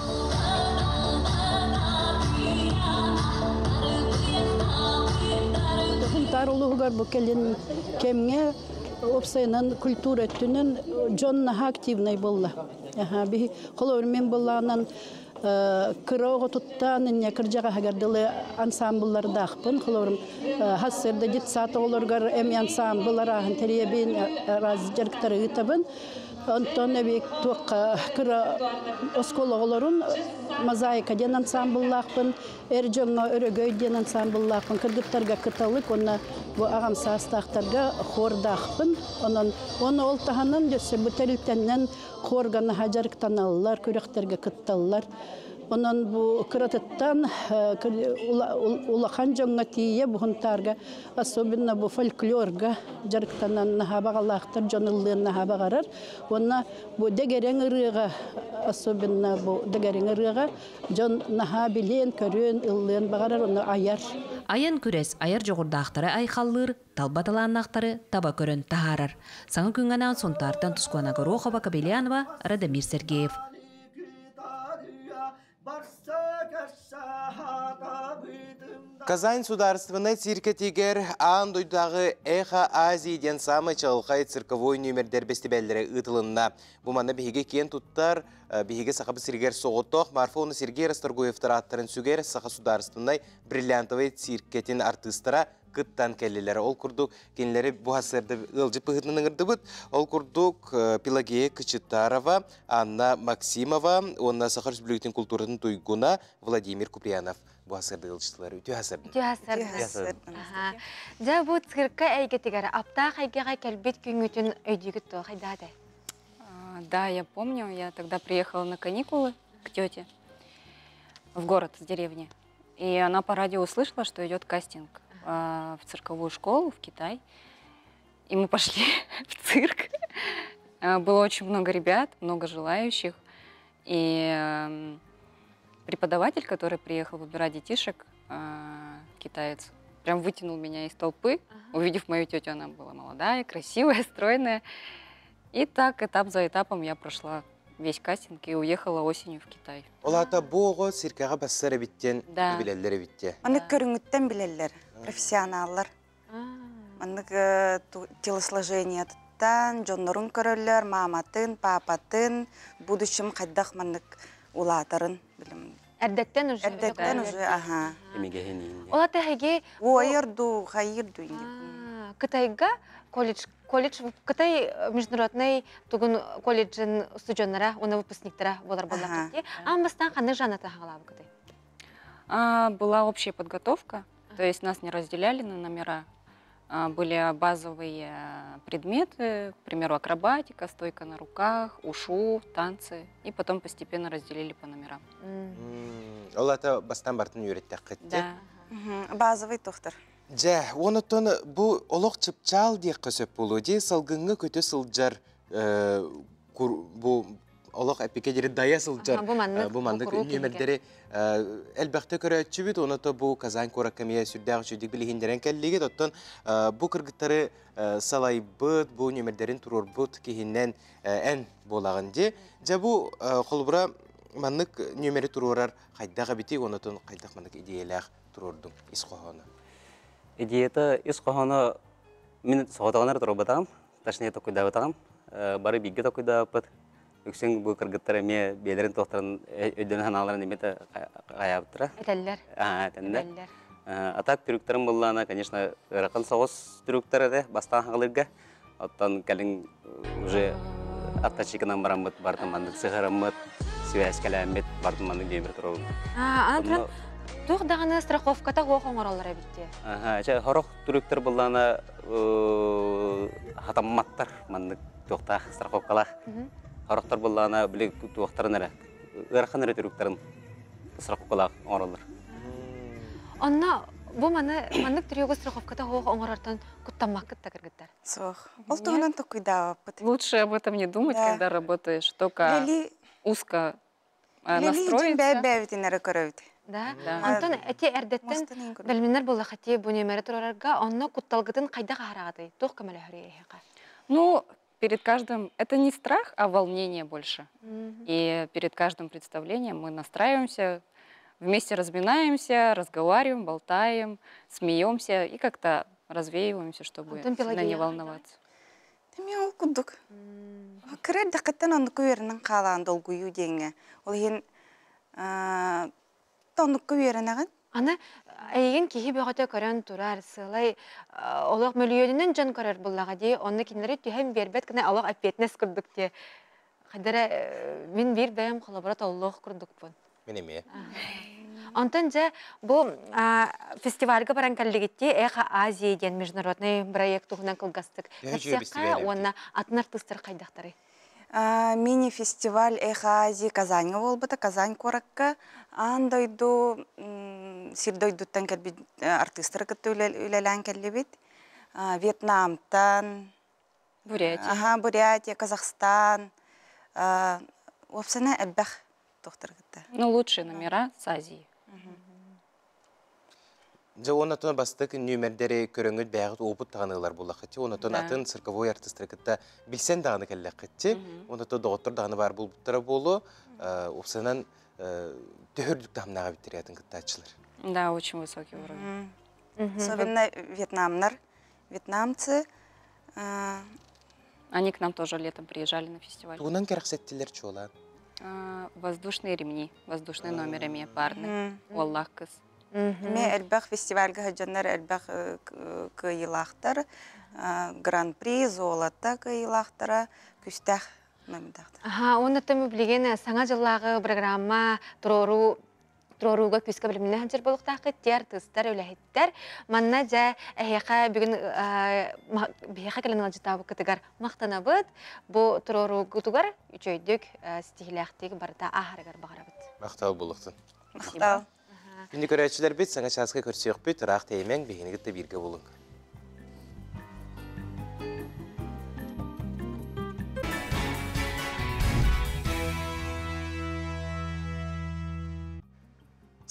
Тарулугар букелин кемге опсайнан культура түнен жонна активный болла. Би холор мен болланан кырого туттан не кыржага хагардылы ансамбльлар дахпын. Холорым хассерде дитсат олоргар эми ансамбльлар теребин разжерктары ытабын. Антон Эбек тоққа кыра оскологолорун мозаика ден ансамбльлақпын, эржонға өрөгөй ден ансамбльлақпын, кыргыттарға кыталык, онна bu ağam sastaqtarga xordaqpın. Onu oltahanın jösse bu terültenden xorganı hajarıktan alırlar, kürekterge kıttallar. Onun bu kıratıttan ulaqan jonga tiye bu huntarga, особенно bu folklorga jarıktanan nahabağalaqtar jonıllığın nahabağarar. Ona bu degeren ırığa, особенно bu degeren ırığa jon nahabilen körün ıllığın bağarar, onu ayar. Аян күрес аяр жоғырдақтары айқаллыр, талбаталаннақтары таба көрін тахарар. Саңы күнганан сонтартан тұскуана Горохова Кабелянова, Радамир Сергеев. Казань сударственный циркетигер аан дойдағы Эха Азияден самы чалқай цирковой нөмірдер бестебелері ұтылынна. Бұманы бігеге кен тұттар, бігеге сақабы сиргер соғыттоқ, Марфоны Сергей Расторгуевтар аттарын сүгер сақа сударственный бриллиантовый циркетин артыстыра кыттан келлелері. Ол күрдік кенлері бұхасырды ұлжы пығытының ұрды бұд. Ол күрдік Пелагея Кычытарова, Анна Максимова, онна Сахар Республикатын культуратын туйгуна Владимир Куприянов. Бұхасырды ұлжыстылары өте асырды. Өте асырды. Жа бұл циркка әйгетігері, аптақ әйгеға кәлбет күнгітін өйдегі тұғы қайдады? Да, я помню. Я тогда приехала на каникулы к тете в город с деревни. И она по радио услышала, что идет кастинг в цирковую школу в Китай. И мы пошли в цирк. Было очень много ребят, много желающих. И преподаватель, который приехал выбирать детишек, китаец, прям вытянул меня из толпы. Увидев мою тетю, она была молодая, красивая, стройная. И так, этап за этапом я прошла весь кастинг и уехала осенью в Китай. Олата бого сиркага бассары биттен билеллери битте. Маны көрүңүттен билелер, профессионаллар. Маны телосложение тан, жоннорун көрөлөр, маматын, папатын, будущим кайдах маны улатарын билем. Эрдеттен уже. Эрдеттен уже, ага. Олата хаге ойырду, хайырду. Кытайга колледж Кытай международный тугун колледжин студенттары, оны выпускниктары болар болар кетти. Амбастан кандай жаната хагалабы Кытай? Была общая подготовка, то есть нас не разделяли на номера. Были базовые предметы, к примеру, акробатика, стойка на руках, ушу, танцы. И потом постепенно разделили по номерам. Олата бастан бартын үйреттек кетти. Да. Базовый тоқтар. Жа, онытон бу олық чыпчал дек көсөп болу. Же салгыңы көтө сылжар, бу олық әпеке дая сылжар. Бу мандык нөмірдері әлбәқті көрәтші бит, оныто бу Казань Коракамия сүрдәғ жүдік білігіндерін кәлігі. Оттон бу кыргыттары салай бұд, бу нөмірдерін тұрор бұд кейіннен ән болағын де. Жа бу қолбыра мандык нөмірі тұрорар қайдағы бити, онытон қайдақ мандык идеялақ тұрордың исқоғаны. Идеята исқоғаны мен соғатағанар тұру батағым, ташыне тоқыда батағым, бары бейгі тоқыда бат. Үксен бұл кыргыттары ме бейлерін тоқтарын өйдені ханаларын еметі қаяптыра. Әтәлілер. Әтәлілер. Атак түріктерім болғаны, конечно, ырақын соғыз түріктері де бастан қағылырға. Оттан кәлін уже аттачикынан барамыд, бартымандық сығырымыд, связь кәләмет, бартымандық деймір тұрауын. Тух дағаны страховката оғын оралар әбітте? Хорох түріктер болғаны хатамматтар, мандық тоқтақ страховкалақ. Хорохтар болғаны білік туақтарын әрі, ұрақын әрі түріктерін страховкалақ оралар. Онна, бұл мандық түрегі страховката оғын орартан күттамақ күтті кіргіттер? Соқ, ол тұғынан тоқыда. Лучше об этом не думать, когда работаешь, только узко настроиться. Да. Антон, эти эрдеттен бәлменнер болы қате бұнемері тұрарарға, онна күтталғытын қайда қарағады? Тоқ көмелі хүрейеға? Ну, перед каждым, это не страх, а волнение больше. И перед каждым представлением мы настраиваемся, вместе разминаемся, разговариваем, болтаем, смеемся и как-то развеиваемся, чтобы не волноваться. Ты меня укудук. Кірер дақыттан онды көверінің қалаған долгую денге. Ол ең тоннукку үйерінаған? Аны әйген кейі бөғіті көрін тұрар, сылай олақ мөлүйелінен жан көрер бұллаға дей, оны кенлері түйем бербет кіне олақ әпетінес күрдік де. Қадары мен бір бәйім қолабырат олық күрдік бұн. Мен еме. Онтан жа бұл фестивальға баран кәлігетте Эха Азия ден международный проект ұғынан қылғастық. Нәтсеққа оны атын артыстыр қайдақтары? Мини-фестиваль Эха Азия Казаньға болбыты, Казань Коракка. Андойду, сирдойдуттан кәлбі артыстыры күтті үлелән кәлі бит. Вьетнамтан, Бурятия, Казахстан. Опсана әлбәқ тоқтыр күтті. Ну, лучшие номера с Азии. Жа онатон бастық нөмердері көріңіт бәғыт опыт тағанығылар болақ қытте. Онатон атын цирковой артыстыры күтті білсен дағаны кәлі қытте. Онатон доғыттыр дағаны бар болбыттары болу. Опсанан төхірдік дағымнаға біттеретін күтті атшылар. Да, очень высокий уровень. Особенно вьетнамцы. Они к нам тоже летом приезжали на фестиваль. Туғынан кәріқ сәттелер чола? Воздушные ремни, воздушные номерами парные. Оллах кыз. Ме әлбәқ фестивальға хаджандар әлбәқ кыйылақтар, гран-при, золота кыйылақтара, күстәқ мәмдақтар. Оны тәмі білген саңа жыллағы программа тұроруға күскі біліміне ханчыр болуқтақ кеттер, тұстар, өләхеттер. Манна жа әйеқа бүгін бейеқа кәлін алжытабы күтігар мақтана бұд. Бұл тұрору күтігар үчөйдік стихиләқтегі барда ағарығар бағара бұд. Мақтау болуқтын. Мақтау. Күнді көрәтшілер бет, саңа шасқа көрсек бет, ұрақ теймен бейінігітті бірге болың.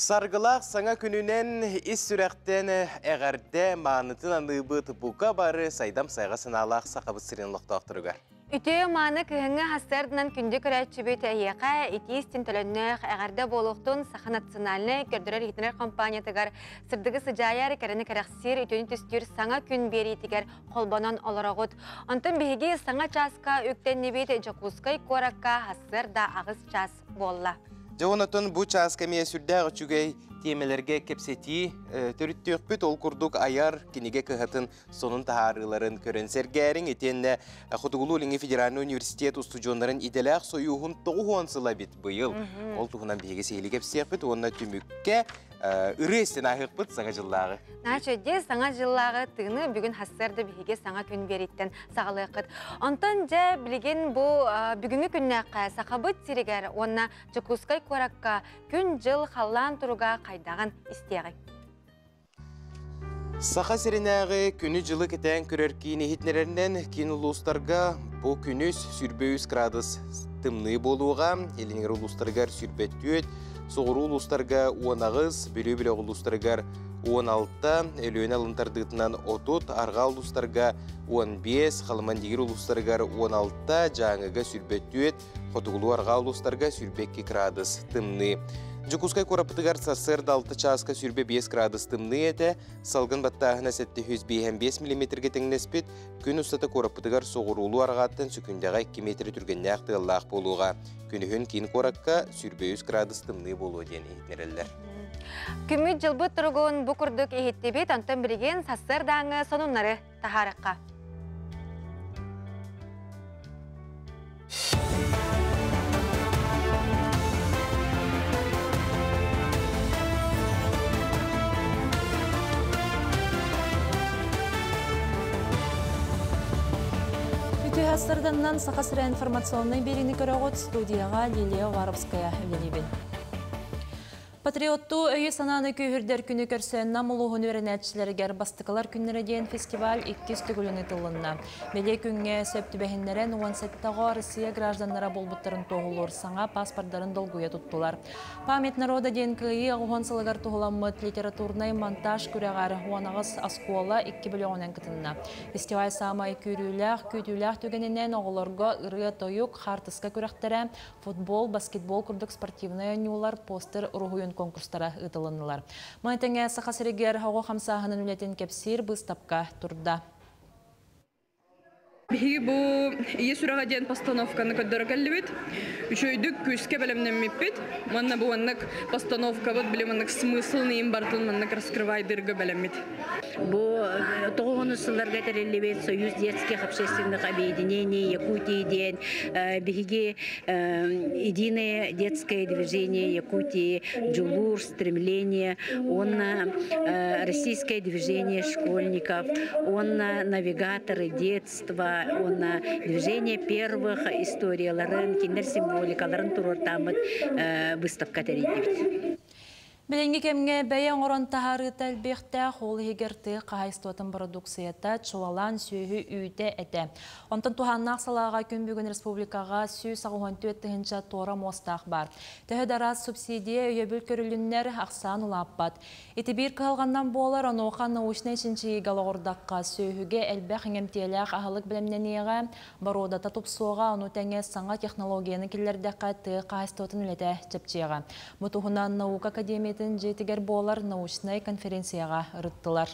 Sargılaq sana gününen is sürəqdən əğərdə manıtın anıbıt buka barı saydam sayğa sınalaq saqabı sirinliqta aqtırıgar. Ütü manı kıhыңı hastardынан күнді көрәтші бет әйеқа етейістен төліннөк әғарда болуқтың сақа национальны көрдірер етінер компаниятығар сырдығы сыжайар кәріні кәрәқсер ütөні түстер саңа күн бері етігер қолбанан оларағыд. Онтын бейге саңа часка өктен небет жакускай коракка хастарда ағыз час болла. Жауынатын бұл часка мия сүрдәғі чүгей темелерге кепсети төріттіқ бүт ол күрдік аяр кенеге кығатын сонын тағарыларын көрінсергәрін етенне Құтығылу Леңі Федеральный университет ұстуджонларын иделәқ сойуғын тоғуансыла бет бұйыл. Ол тұғынан бейге сейлі кепсеқ бүт, онына түмікке үрестен ағық бұт саңа жыллағы. Начеде саңа жыллағы тыны бүгін хастарды бейге саңа күн береттен сағылықыд. Онтан жа білген бұл бүгінгі күннәққа сақабыт сирегер, онына Жакускай коракка күн жыл қаллан тұруға қайдаған істеғі. Сақа сиренәғі күні жылы кетен көрер кейіні хитнерерінен кейін ұлыстарға бұл күніс сүрбеуіз градус тымны болуға, елінер ұлыстарғар сүрбеттүйет, соғыру ұлыстарға 10-ағыз, бөлі-бөлі ұлыстарғар 16, өліөне алынтардығытынан 30, арға ұлыстарға 15, қалыман дегір ұлыстарғар 16, жаңыға сүрбеттүйет, Құтығылу арға ұлыстарға сүрбекке градус тымны. Жакускай корапытыгар сасырда 6 часка сүрбе 5 градус тымны еті, салғын баттағына 705 мм теңнеспет, күн ұстата корапытыгар соғырулу арғаттан сүкіндеға 2 метр түргенне ақтығылақ болуға. Күнігін кейін коракка сүрбе 100 градус тымны болу ден ехнерелер. Күміт жылбы тұрғын бұқырдық ехеттебет, антын бірген сасырдаңы сонунлары тахарыққа. Хастарданнан сақасыра информационный беріні көріғыт студияға Лилия Варовская өлелебен. Патриотту өйі сананы күйірдер күні көрсен намылуғын өрінәтшілергер бастықалар күннері дейін фестиваль 2 түгіліні тылынна. Беле күнге сөпті бәхіндерін 17-тағы Россия гражданлара болбыттарын тоғылыр саңа паспорттарын долгуя тұттылар. Памет народа дейін күйі оған сылығар тұғыламыд литературнай монтаж күрәғары оғанағыз аскола 2 бөліғынан кітінна. Фестиваль самай күйтүләқ түгенінен оғылырға ұрыя тойық, хартысқа күрәқтері, футбол, баскетбол күрдік спортивный ойнулар, постер, ұрғыйын конкурстара ытылынылар. Майтыңа сақасырегер хауға қамсағының үлетін кепсир бұстапқа тұрда. Биги бу ие сураға дейін постановканы көддөрі кәлібет. Үшөйдік күске бәлемнен меппет. Манна бу аннық постановка бұд білем аннық смыслын бартын маннық раскрывайдырғы бәлемет. Бу тоғыны сылларға тәрелебет Союз детских общественных объединений Якутии ден, биги единое детское движение Якутии, Джулур, стремление, он российское движение школьников, он навигаторы детства, он движение первых историй Лорен, киндер символика, Лорен Турортамыт выставка тәрелебет. Bilingi kemge bәйен орын тахары тәлбекті қолы егерті қағайстуатын продукцията чуалан сүйі үйді әті. Онтын туханнақ салаға күн бүгін республикаға сүй сағуын төттігінші тора мостақ бар. Тәхедара субсидия өйебіл көрілінлер ақсан ұлаппад. Еті бір қылғаннан болар, оны оқан наушны үшінші галағырдаққа сүйіге әлбәқ еңемтеліғ ағылық білімненеға бародата тұпсуға оны тәңе саңа технологияны келердіққа қағайстуатын үлеті жепчеға. Бұтығынан наука академия жетігер болар научный конференцияға рыттылар.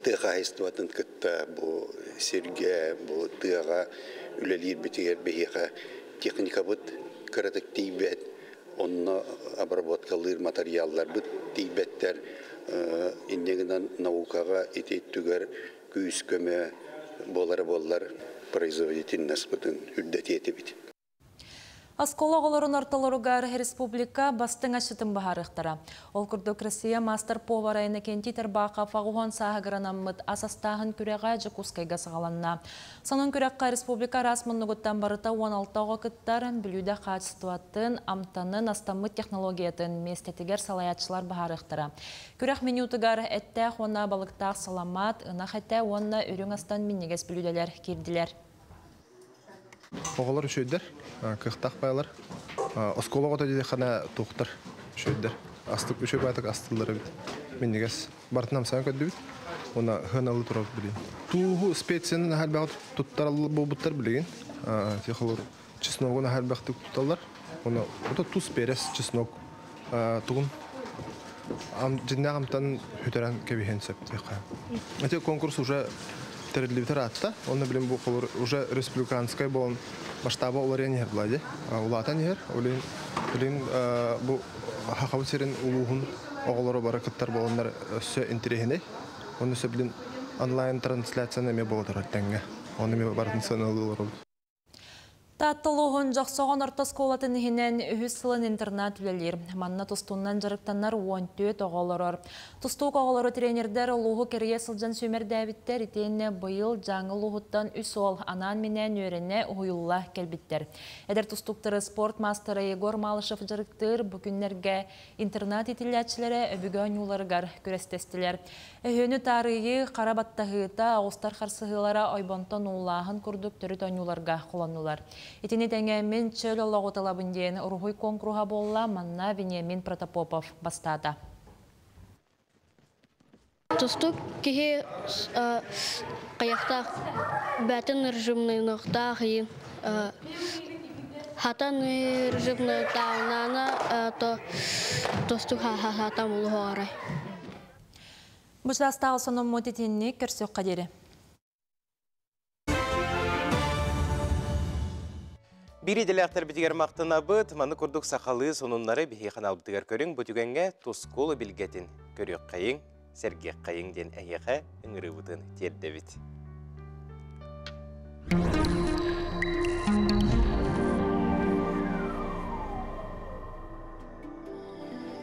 Тыға истуатын кытта бұл серге, бұл тыға үлелер бітігер бейеға техника бұд кіратық дейбет, онына обработкалыр материаллар бұд дейбеттер индегінен наукаға ететтігер күйіс көмі болар производительность бұдын үрдәті еті біт. Аскола оларын орталарыгар республика бастың ашытын бағарықтара. Ол күрдік Россия мастер поварайны кенти тербақа фағуған сағығыранамыд асастағын күреға Жакускайға сағаланна. Санын күрекқа республика расмыннығыттан барыта 16-ға күттарын бүлюді қачыстуатын амтанын астамыд технологиятын местетігер салаятшылар бағарықтара. Күрек минутыгар әттәқ онна балықтақ саламат, ынақ әтті онна үрің астан миннегес бүлюделер керділер. Оғылар үшөйдер, кықтақ байлар. Осколаға да қана тоқтар үшөйдер. астык үшө батык астылары бит. Меннигес бартынам сан көдү бит. Она ханалы турап билин. Тугу специяны халбагы туттаралы болбуттар билген. Техолор чесногуна халбагы тутталар. Она ото туз перес чеснок тугун. Жиннагамтан хүтөрөн кебихен септеха. Это конкурс уже тердливтератта. Он билин бу колор уже республиканский болон масштаба оларен хербладе. Улатан хер, билин бу хахавсерин улугун оголоро баракаттар болондар өсө интерехине. Оны сөблин онлайн трансляцияны ме болдыр аттанга. Оны ме бардын саналылар. Таттылығын жақсоған орта сколатын хинен үхіз сылын интернат үлелер. Манна тұстуыннан жарықтанар 14 оғалырыр. Тұстуық оғалыры тренердер ұлығы керге сылжан сөмер дәбіттер етейіне бұйыл жаңы ұлығыттан үс ол анан менен өріне ұйылла келбіттер. Әдір тұстуқтыры спорт мастері Егор Малышев жарықтыр бүкінлерге интернат етіләтшілері өбігі ұларығар көрестестілер. Өйіні тарығы қарабаттағыта ауыстар қарсығылара ойбонтан ұлағын күрдік түрі тәнюларға қоланылар. Итини тәңәмен чөл олығы талабын дейін ұрғой конкурға болла манна Вениамин Протопопов бастады. Тұстық кеге қаяқта бәтін режимный нұқта қиын. Хатан режимный тағынаны тұстық хатам ұлығы арай. Бұшастағы соның мұтетінні көрсек қадері. Бири делектер битигер мактына быт, маны курдук сақалы сонуннары бихихан албытыгар көрің бұтүгенге тусколы билгетин көрек қайың, сергек қайың ден әйеға үңірі тердебит.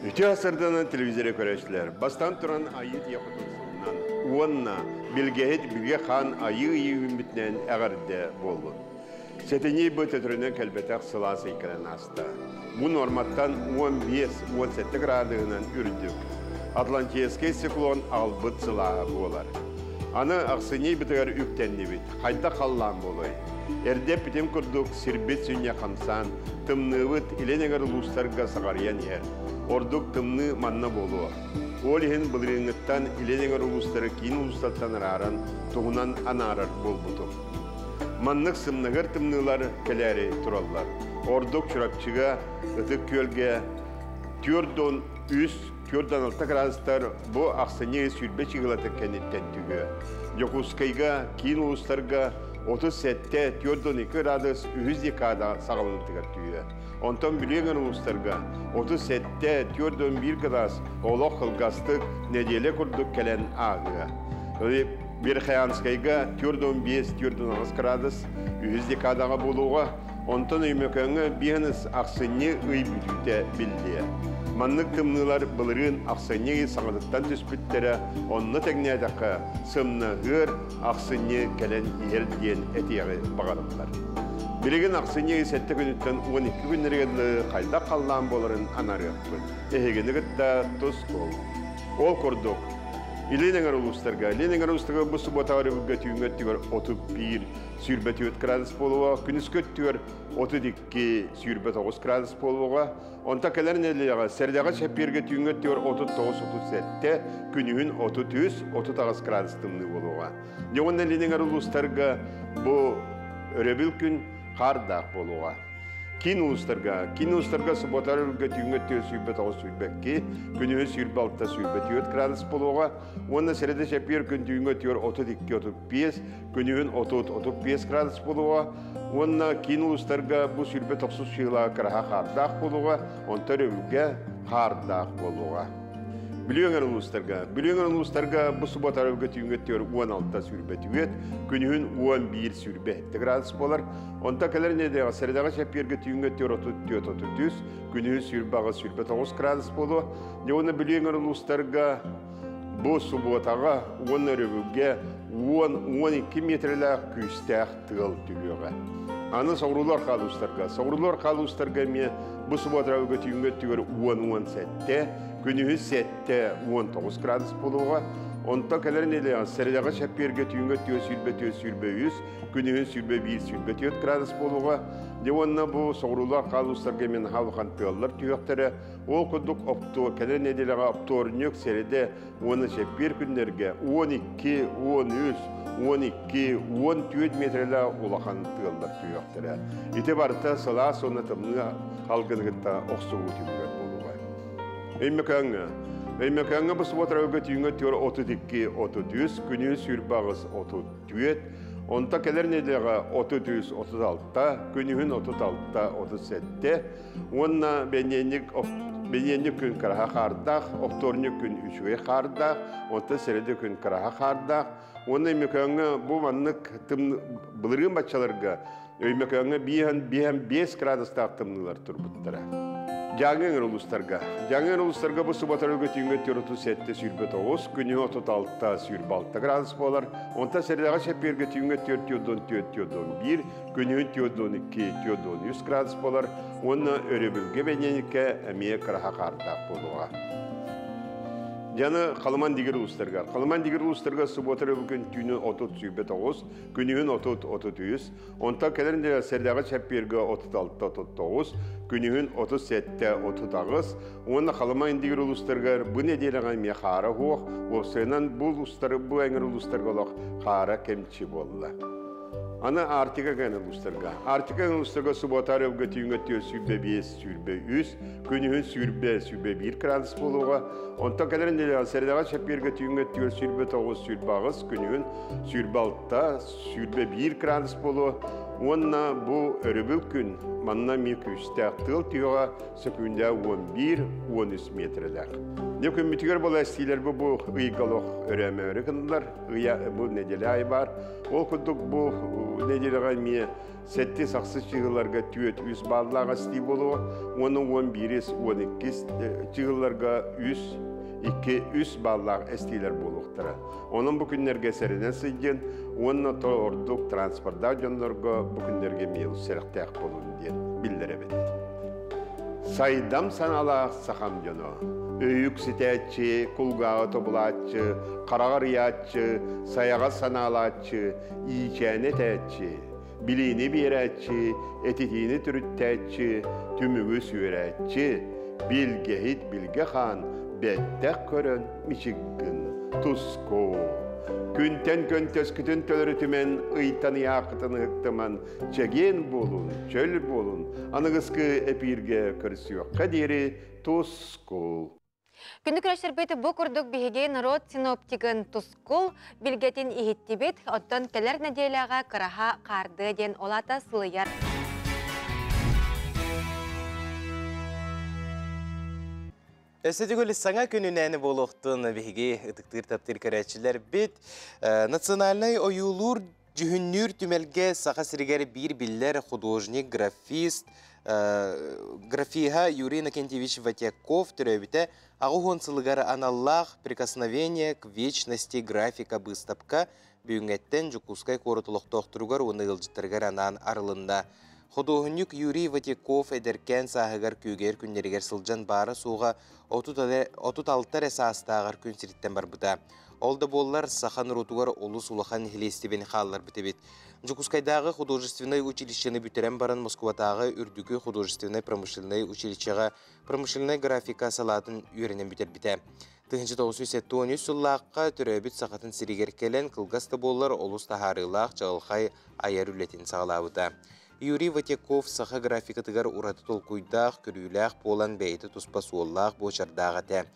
Үті асырданы телевизире көрәшілер. Бастан тұран айыт яқытысынан, уанна билгехет билге хан айы үмітнен әғарде болды. Сетеней бұт өтірінің кәлбетақ сыласы екенен асты. Бұ норматтан 15-17 градығынан үрдік. Атлантийский циклон албыт сылағы болар. Аны ақсыней бітігер үктенді бит, қайда қаллан болай. Әрдеп бітем күрдік сірбет сүнне қамсан, тымнығыт иленегер ұлыстарға сағариян ер. Ордық тымны манна болуы. Ол ехен бұлырыңыттан иленегер ұлыстары кейін ұлыстаттан араран, тұғынан анарар бол бұтым. Маннық сымнығыр тымнылар кәләрі тұралар. Ордық чұрапчыға, ұтық көлге, түрдон үс, түрдон алта градустар бұ ақсыне сүрбе чығылаты кәнеттен түгі. Йокускайға, кейін ұлыстарға 30 сәтте түрдон 2 градус үз декада сағалынытығар түгі. Онтан білеген ұлыстарға 30 сәтте түрдон 1 градус олық қылғастық неделе күрдік кәлән ағыға. Берхаянскайга түрдон 5-9 градус үз декадаға болуға, онтан өймекөңі бейініз ақсыне ұй бүліде білді. Маннық тымнылар бұлырын ақсыне саңадықтан түспіттері, онны тәңнәдіқі сымны ғыр ақсыне кәлін ерден әтеғі бағарымдар. Білеген ақсыне сәтті күніттен 12 күніргені қайда қаллан болырын анарықпын. Әйгені ғытта тұс қол. Ол көрдік. Иленеңер ұлыстарға бұл сұботағары бүлгі түйінгеттігер 31 сүрбет 4 градус болуға, күніскөт түйер 32 сүрбет 9 градус болуға, онта кәлерін әліға сәрдіға шәпперге түйінгеттігер 39-37-те, күнігін 33-39 градус тымны болуға. Неғын иленеңер ұлыстарға бұл өребіл күн қардақ болуға. Кин ұлыстарға сұботары үлгі түйінгеттігер сүрбет 9 сүрбетке, күнігін сүрбет 6 сүрбет 4 градус болуға, онна сәрді шәпер күн түйінгеттігер 32-35, күнігін 30-35 градус болуға, онна кин ұлыстарға бұл сүрбет 90 шығылаға қыраға қардақ болуға, онтар өлге қардақ болуға. Білуеңер ұлыстарға бұл сұботары үлгі түйінгеттігер 16 сүрбет 4, күнігін 11 сүрбет градус болар, онта кәлеріне деға сәрдіға шәпперге түйінгеттігер 34-33, күнігін сүрбаға сүрбет 9 градус болуға, оны білуеңер ұлыстарға бұл сұботаға 10 өрігіге 10-12 метрлік күстәқ тұғыл түгіға. Аны сауырулар қалыстарға ме бұл сұботаға түйінгеттігер 10-17-те, күнігін 7-19 градус болуға, Onta keleren ele serdaga şapperge tüyünge tüyo sürbe yüz, günühün sürbe bir sürbe tüyöt gradus boluğa. Devonna bu soğrular kaluslarga men halkan tüyallar tüyöktere. Ol kuduk opto keleren edelega optornyök seride onu şapper günlerge 12, 13, 12, 14 metrele ulaqan tüyallar tüyöktere. İtibarta sala sonatımını halgınlıkta oqsuğu tüyöt boluğa. Eymekanga bu subatraga tüyünge tüyor 32, 30, günü sürbağız 34, onta keleren edelega 30, 36, günühün 36, 37, onna benyenlik gün karaha kardaq, optornyük gün 3'e kardaq, onta serede gün karaha kardaq, onna eymekanga bu manlık bılırın batçalarga, eymekanga bihan 5 gradustaq tımlılar turbuttara. Жаңын улустарга bu subatarıga tüyünge tüyor 37 sürbe 9, günü 36 sürbe 6 gradus bolar. Onta serdaga şepperge tüyünge tüyor 1, günü 2, 100 gradus bolar. Onna örebülge benyenike emiye karaha kardaq boluğa. Jana Kalman digir uluslarga subatarı bugün tüyünü 30 sürbe 9, günühün 30, onta kelerinde serdaga şepperge 36 39, günühün 37 39, onu Kalman digir uluslarga bu nedeniyle me xara hoq, o senan bu ulusları bu enger uluslarga xara kemçi bolla. Ana artika gana uluslarga subatarı bugün tüyünge tüyo sürbe 5 sürbe 100, günühün sürbe 1 gradus boluğa. Onta kelerinde serdaga şepperge tüyünge tüyor sürbe 9 sürbe 6, günühün sürbe 6 sürbe 1 gradus boluğa. Onna bu örübül gün manna meküstaq tıl tüyoğa sekünde 11-13 metreler. Nekün mütüger bola estiler bu ıygalık öreme örükünler, bu nedeli ay var. Ol kuduk bu nedeli aymiye 7 saksız çığılarga tüyöt 100 bağlağa esti bolu, onun 11-12 çığılarga 100 bağlağa estiler boluqtara. Onun bu günlerge seriden sıcın, onun orduk transportda jonlarga bu günlerge meyil serqtaq bolun diyen billere bet. Saydam sanalaq saxam jono. Öyük sitətçi, kulgağı tobulatçı, qarağır yatçı, sayağa sanalatçı, iyikəni tətçi, bilini birətçi, etitini türüttətçi, tümügü süyrətçi, bilgehit bilge xan, bettək körün miçiggin, tusko. Күнтен көнтөс күтін төлірітімен ұйтаны яқытын ұқтыман чәген болун, чөл болун, анығызқы әпирге көрсі қадері тұскол. Күнді күрәшер бейті бұл күрдік бігеге народ синоптигін тұскол білгетін ихеттебет, оттан келер нәделяға қыраға қарды ден олата сылыяр. Эсетигөл саңа күнүнәне болуқтын беге ытыктыр таптыр көрәчілер бит национальный оюлур жүхүннүр түмелге сақа сиригер бир биллер художник, графист, графиха Юрий Иннокентьевич Ватяков түрөбіте ағухон сылыгар аналлах прикосновение к вечности графика быстапка бүйінгеттен жүкускай корытылықтоқтыругар оны ғылжыттыргар анан арылында. Художник Юрий Ватяков эдеркен сағығар күйгер күннерігер сылжан бары суға 36 эсастағар күн сириттен бар бұда. Олда боллар сахан рутугар олус улахан хелестебен қаллар бітебет. Жукускайдағы художественный училищені бүтерен баран Москватағы үрдігі художественный промышленный училищеға промышленный графика салатын үйренен бүтер біте. 1913 сыллаққа түрөбіт сақатын сиригер келен кылғасты боллар олус тахарылақ чағылқай айар үлетін сағылауыда. Юрий Ватяков саха графикатыгар ураты толкуйдақ, күрүләқ болан бәйті туспасуоллақ бочардағаты.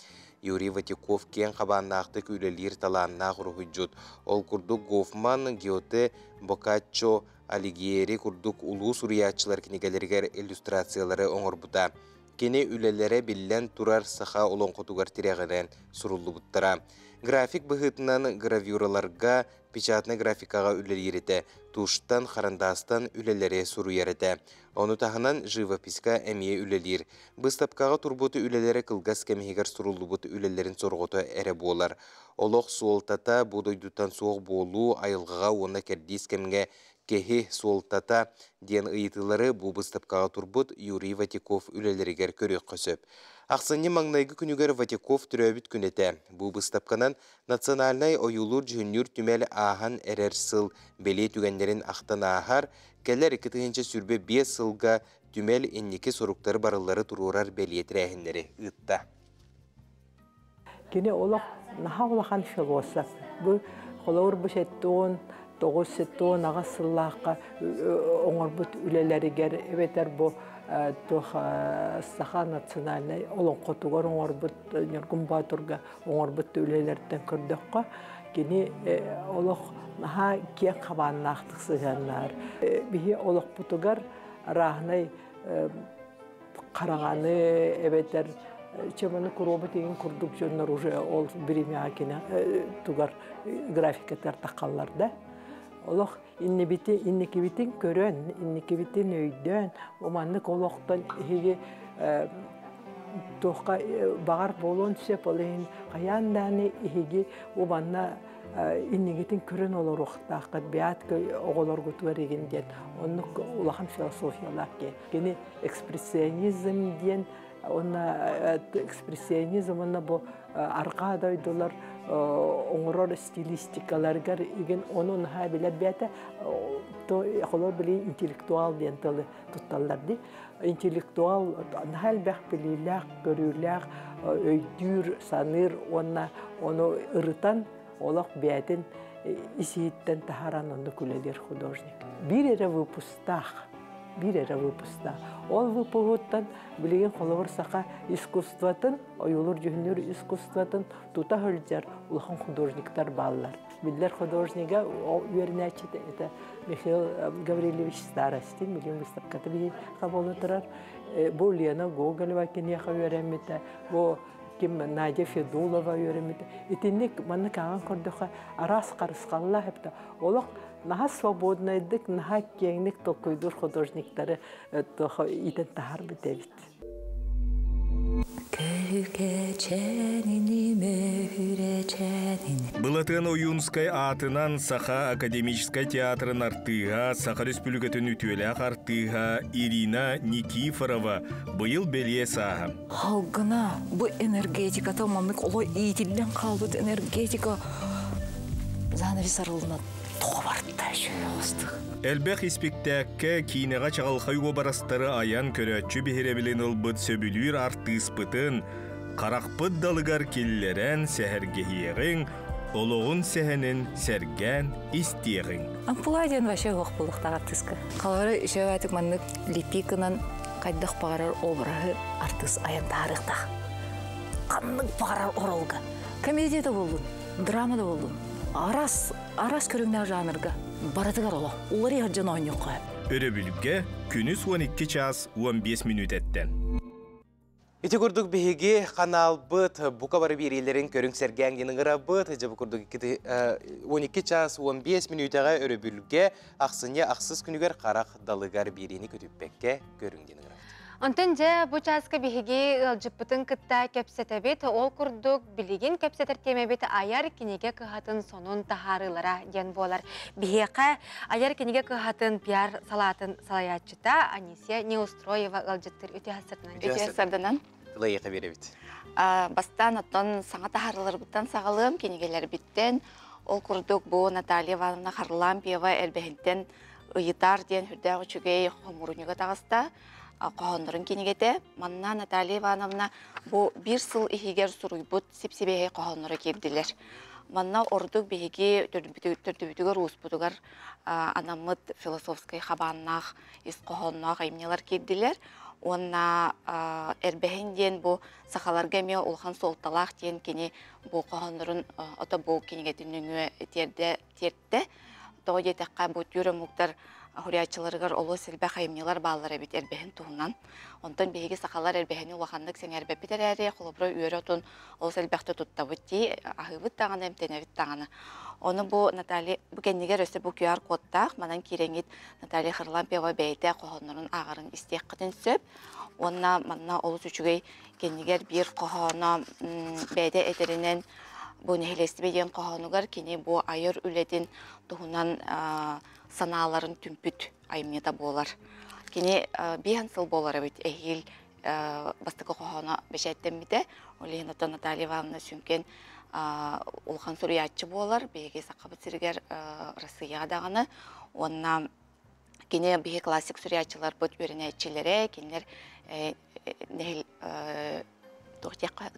Юрий Ватяков кен қабаннақты күйлелер таланнақ рухыджуд. Ол күрдік Гофман, Геоте, Бокаччо, Алигьери күрдік улус уриятчылар книгелергер иллюстрациялары оңыр бұта. Кені үлелері біллен турар саха олон қотугар тирегінен сурулы бұттара. График бұғытынан гравюраларға, печатный графикаға үлелер еті, туштан, қарандастан үлелері суру ереті. Оны тағынан живописка әмие үлелер. Бұстапқаға турботы үлелері қылғас кәмегер сурулы бұты үлелерін сорғыты әрі болар. Олық суолтата бұдойдутан соғы болу, айылғыға оны кәрдейс кәмге кехи солтата ден ыйтылары бу быстапкага турбут Юрий Ватиков үлелеригер көрөк көсөп. Ақсыны маңнайгы күнігер Ватиков түрөбіт күнете. Бу быстапканан национальный ойулур жүннүр түмел ахан әрер сыл беле түгендерін ақтан ахар, кәлер 2 сүрбе 5 сылға түмел еннеке соруктары барылары турурар белетір әхіндері ұтта. Кене олақ наха олахан философ. Бұл қолауыр бұшеттуын, 9 сеттуын аға сыллаққа оңырбыт үлелерігер, эбетер бұл Саха национальный олон қотуғар оңырбыт нергім батырға оңырбыт үлелерден көрдіққа. Кене олық наха кен қабанын ақтықсы жанлар. Бихи олық бұтығар рағынай қарағаны, эбетер чеманы күробы деген күрдік жөнлер уже ол біреме акені тұғар графикеттер тақалларда. Олық иннекебитин көрөн, иннекебитин өйдөн, оманнык олықтан еге тоққа бағар болуын сөп олайын қаянданы еге оманна иннекетин көрөн олар оқтаққат биат оғылар көтуар егенден. Онық олақан философиялар ке. Кені экспрессионизм ден, экспрессионизм онна бұл арқа дойдылар оңырор стилистикаларгар igen onun ha bile bete to холор били интеллектуал ден тылы тутталларды интеллектуал хал бах билилер көрүлер өйдүр саныр оны ырытан олақ бетен иситтен тахаран онды күлелер художник bir эре выпуста ол выпугуттан билеген холовор сака искусствотын оюлур жүһүнүр искусствотын тута хөлжер улахан художниктар баллар биллер художнига увернячит это Михаил Гаврилович Старостин милин выставката би кабыл турар бу Лена Гоголева кенеха öğrenmete бу ким Надя Федулова öğrenmete итинник манны каган көрдөкө арас карыскалла хепта олок наха свободныйдык, наха кеңнік толкойдур художниктары итен тахар бітебіт. Былатын Оюнскай атынан Саха академической театрын артыға, Саха республикатын үтуелек артыға Ирина Никифорова бұйыл беле саға. Халгына бұл энергетика, тамамлық олай итілден қалбыт энергетика занавес арылына Әлбәқ испектәкке кейнеға чағалқайуы барастары аян көрәтші бігеребілен ұлбыт сөбілуір артыспытын, қарақпыт далығар келлерен сәхәргехиеғін, олығын сәхінін сәрген истеғін. Ампуладен ваше ғоқпылықтаға тысқы. Қалары жауәтік маннық липикынан қайдақ бағарар обырағы артыс аян тарихтақ. Қаннық бағарар оралға. Комедияда болдың, драмада болдың. Арас көріңнер жанырға баратығар олы. Олар ерджан ойын еқі. Өрі бүліпке күніз 12 час 15 минут әттен. Ити күрдік бігеге қанал бұд, бұқа бары берейлерін көрің сәрген еніңіра бұд, жабы күрдік 12 час 15 минутаға өрі бүліпке ақсыне ақсыз күнігер қарақ далығар берейіні көтіппекке көрің еніңіра. Онтан же bu часка биһиги ылжыппытын кытта кепсетебит, ол курдук билигин кепсетер темебит аяр кинеге кыхатын сонун тахарылара ден болар. Биһиқа аяр кинеге кыхатын пиар салатын салаячыта Анисия Неустроева ылжыттыр үте хасырдынан. Үте хасырдынан. Лайықа беребит. Бастан оттон саңа тахарылар буттан сағалым кинегелер биттен. Ол курдук бу Наталья Ивановна Харлампиева элбехинтен ыйытар ден хүрдәгы чүгей хомуруnyuга тағыста. Қоғындырын кенегеті, манна Наталья Ивановна бұл бір сыл ихигер сұруйбұт сепсебеге қоғындыры келділер. Манна ордық бейге түрдібітігер ұспұдығар анамыд философскай қабаннақ, ес қоғыннақ айымнелар келділер. Онна әрбәхін ден бұл сақаларға ме ұлған солталақ ден кене бұл қоғындырын ота бұл кенегетін нүңі терді. Тоғы детаққа бұл түрі мұқтар Хурячыларыгар олы сілбә қайымнелар баллары бит әрбәхін туғынан. Онтан бейге сақалар әрбәхіні улақандық сен әрбәп бітер әрі, қолыбыры үйері отын ол сілбәқті тұттабыт дей, ағыбыт тағаны, әмтенәвіт тағаны. Оны бұл Наталья, бұл кәнігер өсі бұл QR кодтақ, манан кереңет Наталья Харлампиева бәйті қоғынырын ағырын істек қытын сөп. Онна манна олы сүчігей кәнігер бір қоғына бәйді әтерінен бұл нәхелесті бейден қоғынығар кене бұл айыр үлетін тұғынан санааларын түмпүт аймнета болар. Кини бихан сыл болар бит эхил бастыкы кохона бешеттеммите. Олеонтон Наталья Ивановна сүнкен улхан суриятчы болар. Беге сакабыт сиргер Россия даганы. Онна кини биге классик суриятчылар бут өренетчилере, кинер нехил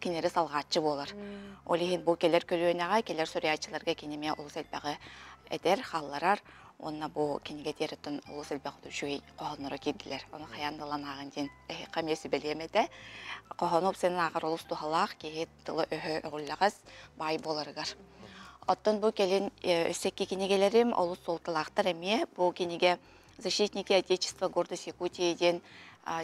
кинере салгатчы болар. Олеһин бу келер көлөнага, келер суриятчыларга кинеме улус элбагы этер халларар. Онна бу кинеге теритин улус элбагы жүй кохонора кидилер. Оны хаяндаланаган ден камеси белемете. Кохонуп сенин агар улус тухалак кеет тылы өһө өгүллагас бай боларыгар. Оттон бу келин өсекке кинегелерим улус солтылактар эме бу кинеге защитники Отечества, гордость Якутии ден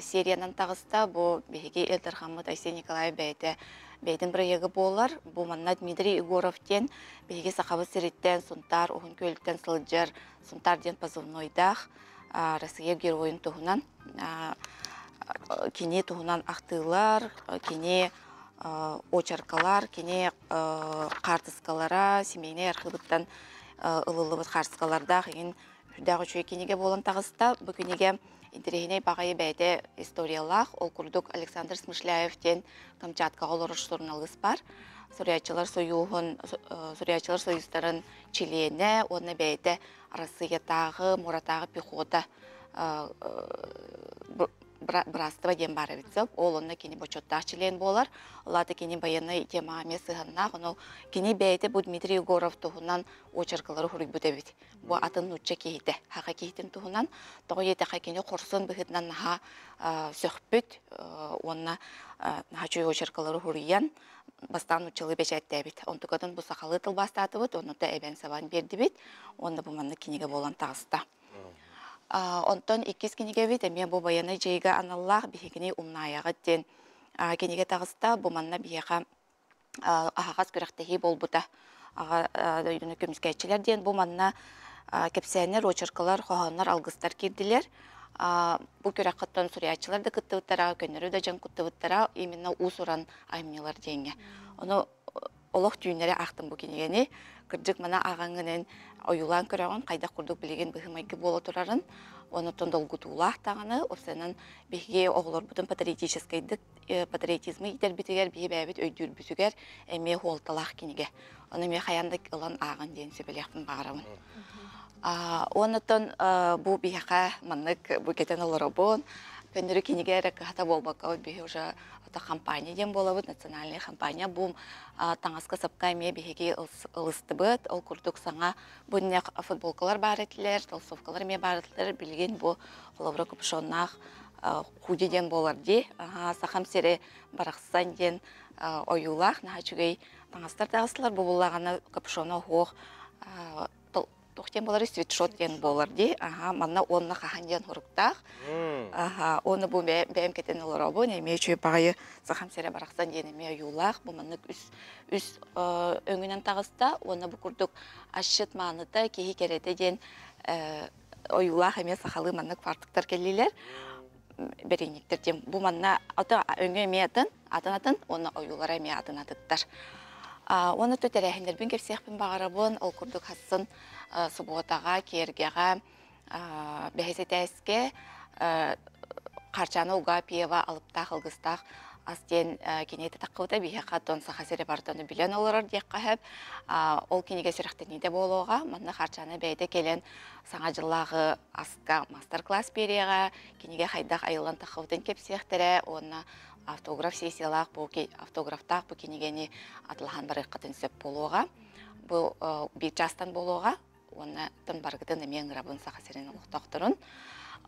сериянан тағыста бу беге Элдерхаммад Айсей Николаев бәйтін проегі болар. Бу манна Дмитрий Егоров ден беге сақабы сиреттен сунтар, оғын көліктен сылджар, сунтар ден позывнойдақ Россия героин туғынан, кене туғынан ақтылар, кене очаркалар, кене қартыскалара, семейне арқыбыттан ылылыбыт қартыскалардақ ең Үрдәғы чөй кенеге болан тағыста, бұл кенеге интерегіне бағайы бәйді историялақ, ол күрдік Александр Смышляевтен Камчатқа олырыш журналыс бар. Суриятчылар союздарын Чилиене, оны бәйді Россиятағы, Муратағы пехота Брастыва ден бары бітсіп, ол онына кені бочоттақ Чилиен болар. Олады кені баяны темағаме сығыннақ, оны кені бәйді бұл Дмитрий Егоров тұғынан очаркалары хүрік бүті біт. Бұл атын ұтча кейді, хақа кейтін тұғынан, тоғы еті қакені қорсын бұғытынан наға сөқ бүт, онына наға чөй очаркалары хүриян, бастан ұтчалы бәжәтті әбіт. Онты көдің бұл сақалы тыл бастаты бұд, оны да әбән сабан берді біт, онда бұл манны кенеге болан тағыста. Онтон иккес кенеге бит, әме бұл баяны жайға аналлақ бігіне умнаяғы ден кенеге тағыста бұл манна бияға ағағас көріқтегі бол бұта. Үйдіні көміскәйтшілер ден бұл манна кепсәнер, очаркалар, қоғанлар, алғыстар керділер. Бұл көріқтен суриятчылар да күтті бұттара, көнері да жан күтті бұттара, именно ұсыран аймнелар денге. Оны олық түйінері ақтым бұл кенегені. Кырдык мана ағаңының ойулан көріғын, қайда құрдық білеген бұхымайки болы тұрарын. Оны тондолгутулах тағаны, осының беге оғылар бұтын патриотизмы етер бітігер, бейе бәбіт өйдір бүтігер, әме холталақ кенеге. Оны ме қаяндық ұлан ағын ден сөбелектің бағырамын. Онытын бұл бейеқа маннық бұл кетен олар обын, көнірі кенеге рәкіғата болбақауы бейе уже компания ден болабыд, национальный компания бұл таңасқа сапқа әме бейеге ұлысты бұд, ол күрдік саңа бұнне футболкалар бар етілер, толсовкалар ме бар етілер, білген бұл қолабыра көпішоннақ құды ден болар де, сақам сере барақсан ден ойулақ, наға жүгей таңастар тағысылар, бұл болағаны көпішона хоқ тоқтен болар, светшот ден болар де, манна онына қахан ден ұрықтақ. Оны бұл бәйім кетен олар обын, әме чөй бағайы сақам сере барақсан ден әме ойулақ, бұл маннық үс өңінен тағыста, оны бұл күрдік ашшыт маңыта кейі кереті ден ойулақ әме сақалы маннық фартықтар келелер. Беренектер дем. Бұл манна өңі әме атын, оны ойулар әме атын атыттар. Оны төтәрәхіндер бін кепсеқпін бағарабын, ол күрдік хасын субуғатаға, кергеға, бәхесет әске, қарчаны ұға пиева алыптақ, ылғыстақ, астен кенеті таққыуыта бейе қаттон сақасері бартоны білен олырыр дек қағып. Ол кенеге сүріқтені де болуға, манны қарчаны бәйді келен саңа жылағы асқа мастер-класс береға, кенеге қайдақ айылан таққыуытын кепсеқтірі, оны автограф сесиялақ, автографтақ бұл кенегені атылған бір қытын сөп болуға. Бұл бір жастан болуға, оны тын барғыдың әмен ғырабын сақасерін ұлықтақтырын.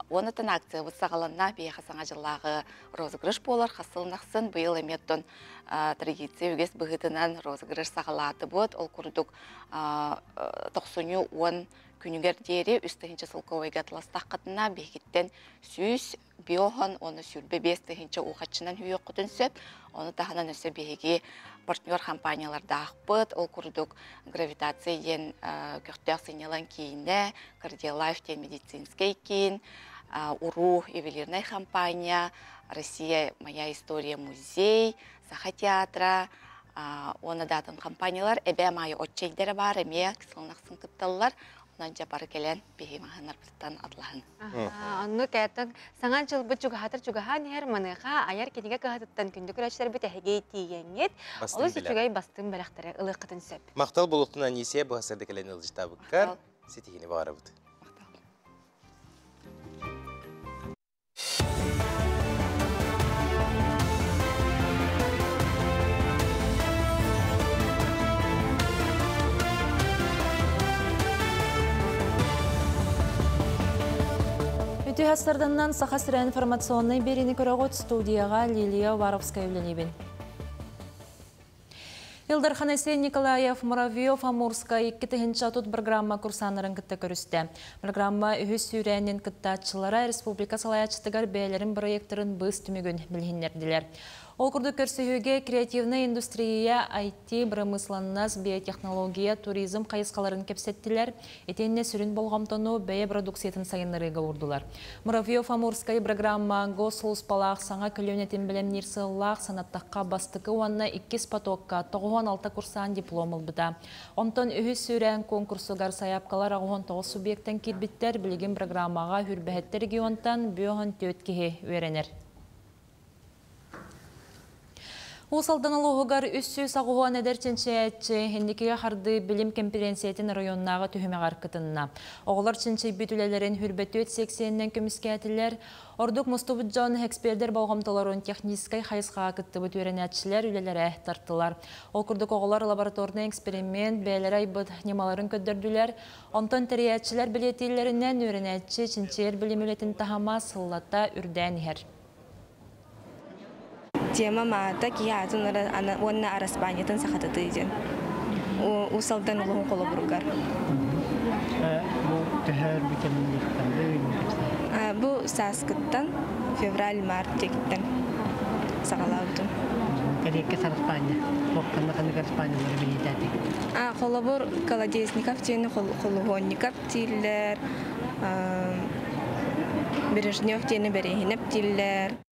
Оны тын акция бұтсағаланна бейеға саңа жылағы розыгрыш болар, қасылынақсын бұйыл әметтон традиция өгес бұғытынан розыгрыш сағалаты бұд. Ол күрдік 90-10 күнігер дері үстігінші сылковайға тыластақ қытына бейгеттен сүйіс биохан, оны сүрбе 5-тігінші ұқатшынан хүйек құтын сөп, оны тағынан өсі бейге партнер компанияларда ақпыт, ол күрдік гравитация ден көқтіяқ сенелан кейіне, кардиолайф ден медицинскай кейін, УРУ ювелирная компания, Россия моя история музей, Саха театра, оны датын компаниялар, әбе майы отчайдері бар, әме кісілінақсын күпталылар, Нанча бары келен бихимаханар бұрттан атлағын. Онны кәттің саңан жыл бұт жүгахатыр жүгахан ер маныға аяр кенеге кағатыттан күнді күрәшілер біт әхеге тиегенет. Олы сүтігай бастың бәріқтары ылық қытын сөп. Мақтал болуқтың анесе бұғасырды келен ылжыта бұққар. Сетігені бағара бұд. Үтіғастарданнан сақасыра информационный берені көріғыт студияға Лилия Варовская үлелебін. Илдар Ханесе Николаев Муравьев Амурска 2-ші тут программа курсанарын кітті көрісті. Программа үйіз сүйрәнен кіттатшылара республика салаячытыгар бәлерін проекторын бұз түмігін білгендерділер. Ол күрді көрсіуге креативный индустрия, IT, промысланнас, биотехнология, туризм қайысқаларын кепсеттілер, етенне сүрін болғамтону бәе продукциятын сайынларыға урдулар. Муравьев Амурскай программа госслуспалақ саңа көлөнетін білем нерсылақ санаттаққа бастықы уанна 2 потокка 96 курсан диплом ұлбыда. Онтон үйіз сүрен конкурсугар саяпкалар ағуын 9 субъекттен кирбиттер білген программаға хүрбәхеттер геонтан бүйоғын төткеге өренер. Усалдан алуғығар үссі сағуған әдерченші әтші хендекеге қарды білім конференциятын районнаға түхімеғар кытынна. Оғылар ченші бүтілелерін хүрбәті 80-нен көміске әтілер, ордық мұстубыт жон экспердер болғамталарын технискай қайысқаға кытты бұт өрен әтшілер үлелері тартылар. Ол күрдік оғылар лабораторны эксперимент бәлер айбыт немаларын көддірділер. Онтон тәрі әтшілер білетелерінен өрен әтші ченшер білім үлетін тахама сыллата үрдән ер. Тема мата киятын онна араспаньятын сахататы иден. Усалдан улуғын қолы бұрғар. Бұл түхәр бітеміндіктен? Бұл саскыттан февраль-март текіттен сағалаудым. Кәдекке сарыспания? Боққанды қанды қарыспаниялары бейетәді? Қолы бұр колодесников тені, қолығонников тиілер, Бережнев тені берехініп тиілер.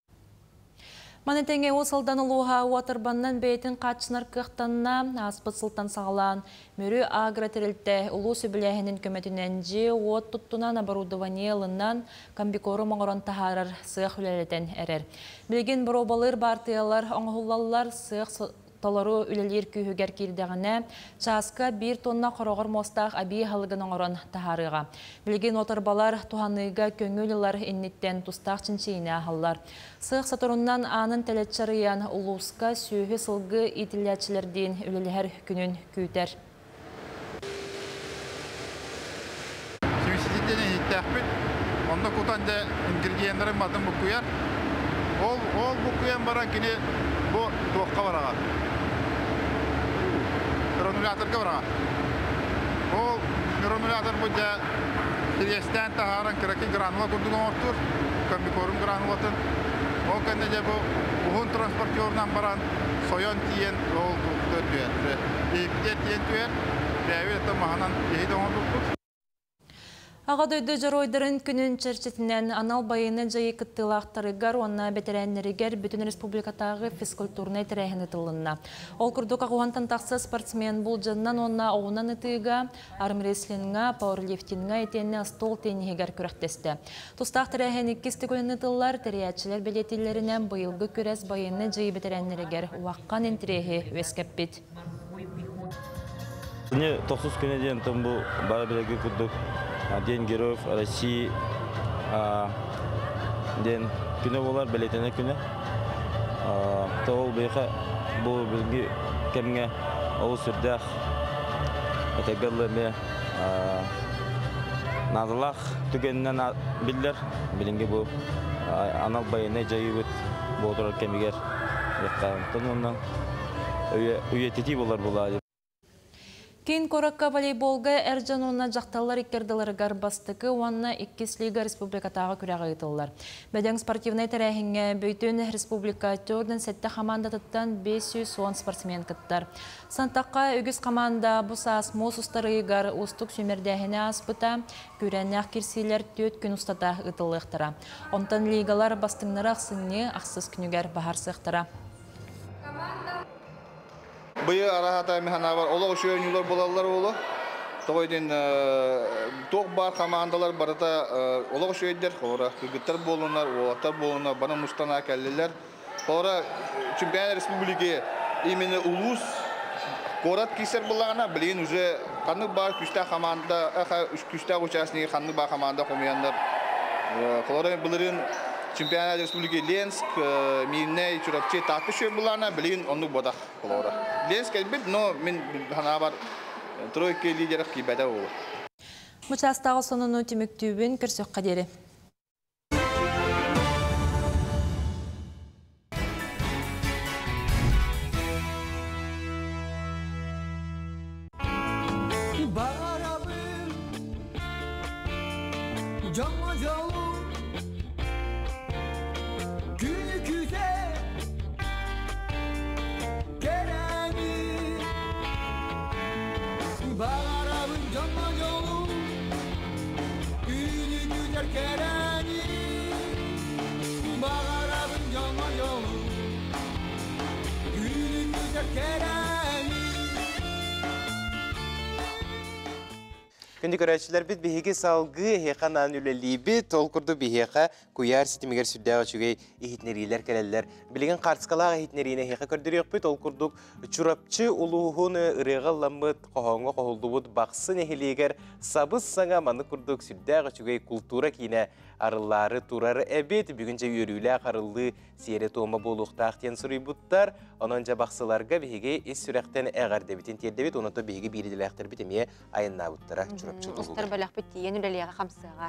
Манетенге осалдан ұлуға уатырбаннан бәйтін қатшынар қықтанна аспыт сылтан сағалан мөрі агротерілті ұлу сөбіләхінің көметінен же от тұттунан оборудованиялынан комбикоры маңырын тахарар сық үлелетен әрер. Білген бір обалыр бартыялар, оңғылалар сық толору үлелер күйігер кердіғіне часка 1 тонна қорағыр мостақ аби халығын оңырын тахарыға. Білген отырбалар туғаныға көңілілер иннеттен тұстақ чинчейіне ағылар. Сық сатырыннан анын тәлетчарыян ұлуысқа сүйі сылғы итілячілерден үлелер күнін күйтер. Сүйісізден еттәқпіт, онда құтанды ингредиенттері мадын бұқуяр. Ол бұқуян бара кені бұл тоққа бараға. Грануляторға бараға. Ол гранулятор бұнда Сирестен тағаран кірәкі гранула күрдігін ортыр, комбикорым гранулатын. Ол кәнде бұл ұғын транспортерынан баран сойон тиен ол тұқтыр түйер. Епте тиен түйер, бәуі әті мағынан ейді оңырлық. Аға дөйді жаройдырын күнін чәрчетінен анал байыны жайы кыттылақтарыгар, онна бетерәнерігер бүтін республикатағы физкультурный тірәйіні тылынна. Ол күрдік ағуантан тақсы спортсмен бұл жаннан онна оғынан ұтыға, армреслинға, пауэрлифтинға етенне стол тенігер күрәқтесті. Тұстақ тірәйіні кесті көліні тыллар тәріячілер білетелерінен бұйылғы көрәс байыны жайы бетерәнерігер уаққан интірегі өскәппет. Мне 9 күнне дейін тұм бұл бара білегі күрдік. День Героев России, день күні болар, білетені күні. Тоғыл бейқа бұл білгі кәміңе олы сүрдәқ, әтәгірлі ме назылақ түгенінен білдер. Білінгі бұл анал байыны жайы өт болдырар кәмігер. Оннан үйететі болар болады. Кейін коракка волейболға әржануына жақталар иккерділері бастықы, уанна 2 лига республикатағы күрәға ұйтылылар. Бәден спортивный тәрәхіңе бөйтін республика төрден сәтті команда тұттан 510 спортсмен кіттар. Сантаққа өгіз команда бұсас мос ұстарығығар ұстық сөмердәхіне аспыта, көрәнәқ керсейлер 4 күн ұстата ұтылықтыра. Онтан лигалар бастыңнары ақсыны ақсыз күнігер бағар сықтыра. Бұйы арахата механа бар. Ола ұшы өңілер болалар олы. тоойден тоқ бар командалар барыта олық шөйдер, олар күйгіттер болуынар, олақтар болуынар, бана мұстана кәлілер. Олар чемпионат республики именно улус город кисер болағына білген уже қанық бар күшті команда, күшті участники қанық бар команда қомияндар. Олар білірін чемпионат республики Ленск, Минней, Чурапче, татты шөй болағына білген онық бодақ. Ленск әлбет, но мен ғана бар тройка лидеров кибәдә ул. Мучастагы сонуну тимектүбүн көрсөк кадери. Күнді көрәтшілер біт бігеге салғы хеқанан үлелі біт, ол күрді бігеға көяр сетімегер сүрдәғы чүгей ехетнерилер кәлелер. Білеген қарсқалағы ехетнеріне хеқа көрдірек біт, ол күрдік чүрапчы ұлуғын ұрығаламыд, қоғанға қоғылды бұд бақсын ехелегер сабыз саңа маны күрдік сүрдәғы чүгей культура кейіне арылары турары әбет, бүгінше өрілі қарылды сері тома болуқтақтен сұрый бұттар, онынша бақсыларға бігеге ес сүрәқтен әғар дәбетін тердебет, оныта бігеге бейреділәқтір бітіме айынна бұттара Остар балақ бітті, ен үлелеға қамсыға.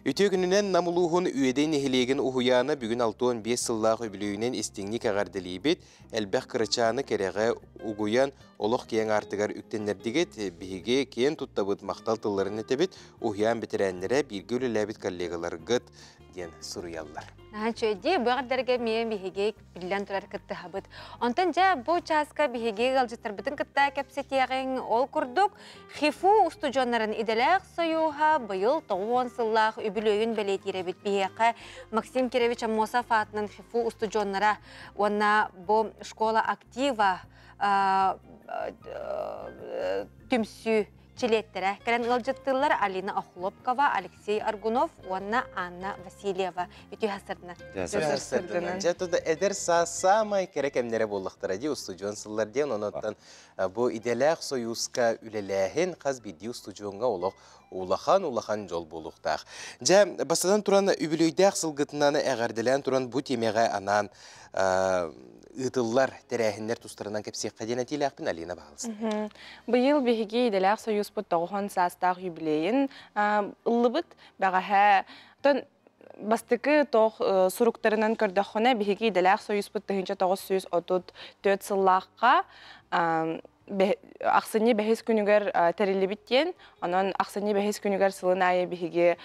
Үтө күнінен намылуғын үйеден ехелеген ұхуяны бүгін 6-15 сыллағы өбілігінен істіңнік ағардылейбет, әлбәқ кырычаны кереғі ұғуян олық кейін артығар үктенлердігет, бігеге кейін тұттабыд мақтал тылларын етебет, ұхуян бітірәнлері біргі өлеләбет коллегаларғыт ден сұруялар. Чөйде бұғырдарға мен бігеге білен тұрар күтті хабыд. Онтан жа бұл часқа бігеге ғалжытыр бұтын күтті кәпсетеғен ол күрдік. Хифу ұстуджонларын иделәқ сойуға бұйыл 9 сыллақ өбілөйін бәлет еребет бігеға Максим Киревич Амосов атының Хифу ұстуджонлара онна бұл школа актива түмсі Чилеттері. Кәрін ғалжыттылар Алина Охлопкова, Алексей Аргунов, онна Анна Васильева. Үті хасырдына. Хасырдына. Жәтуді әдір самай керек әмнері болықтыра де ұстуджон сыллар ден, оныттан бұл иделәқ союзға үлеләхін қаз бейді ұстуджонға улахан жол болуқтақ. Жа, басадан тұран үбілейдәқ сылғытынаны әғарділән тұран бұл темеға анан ұтылар тәрәхіндер тұстарынан кәпсек қаден әтейлі ақпын Алина бағылсын. Бұйыл бігеге иделәқ союз бұт 9 састақ юбилейін ұллыбыт бағаға бастықы тоқ сұруқтарынан көрдіқіне бігеге иделәқ союз бұт 934 сыллаққа ақсыне бәхес күнігер тәрелі біттен, онын ақсыне бәхес күнігер сылын айы бігеге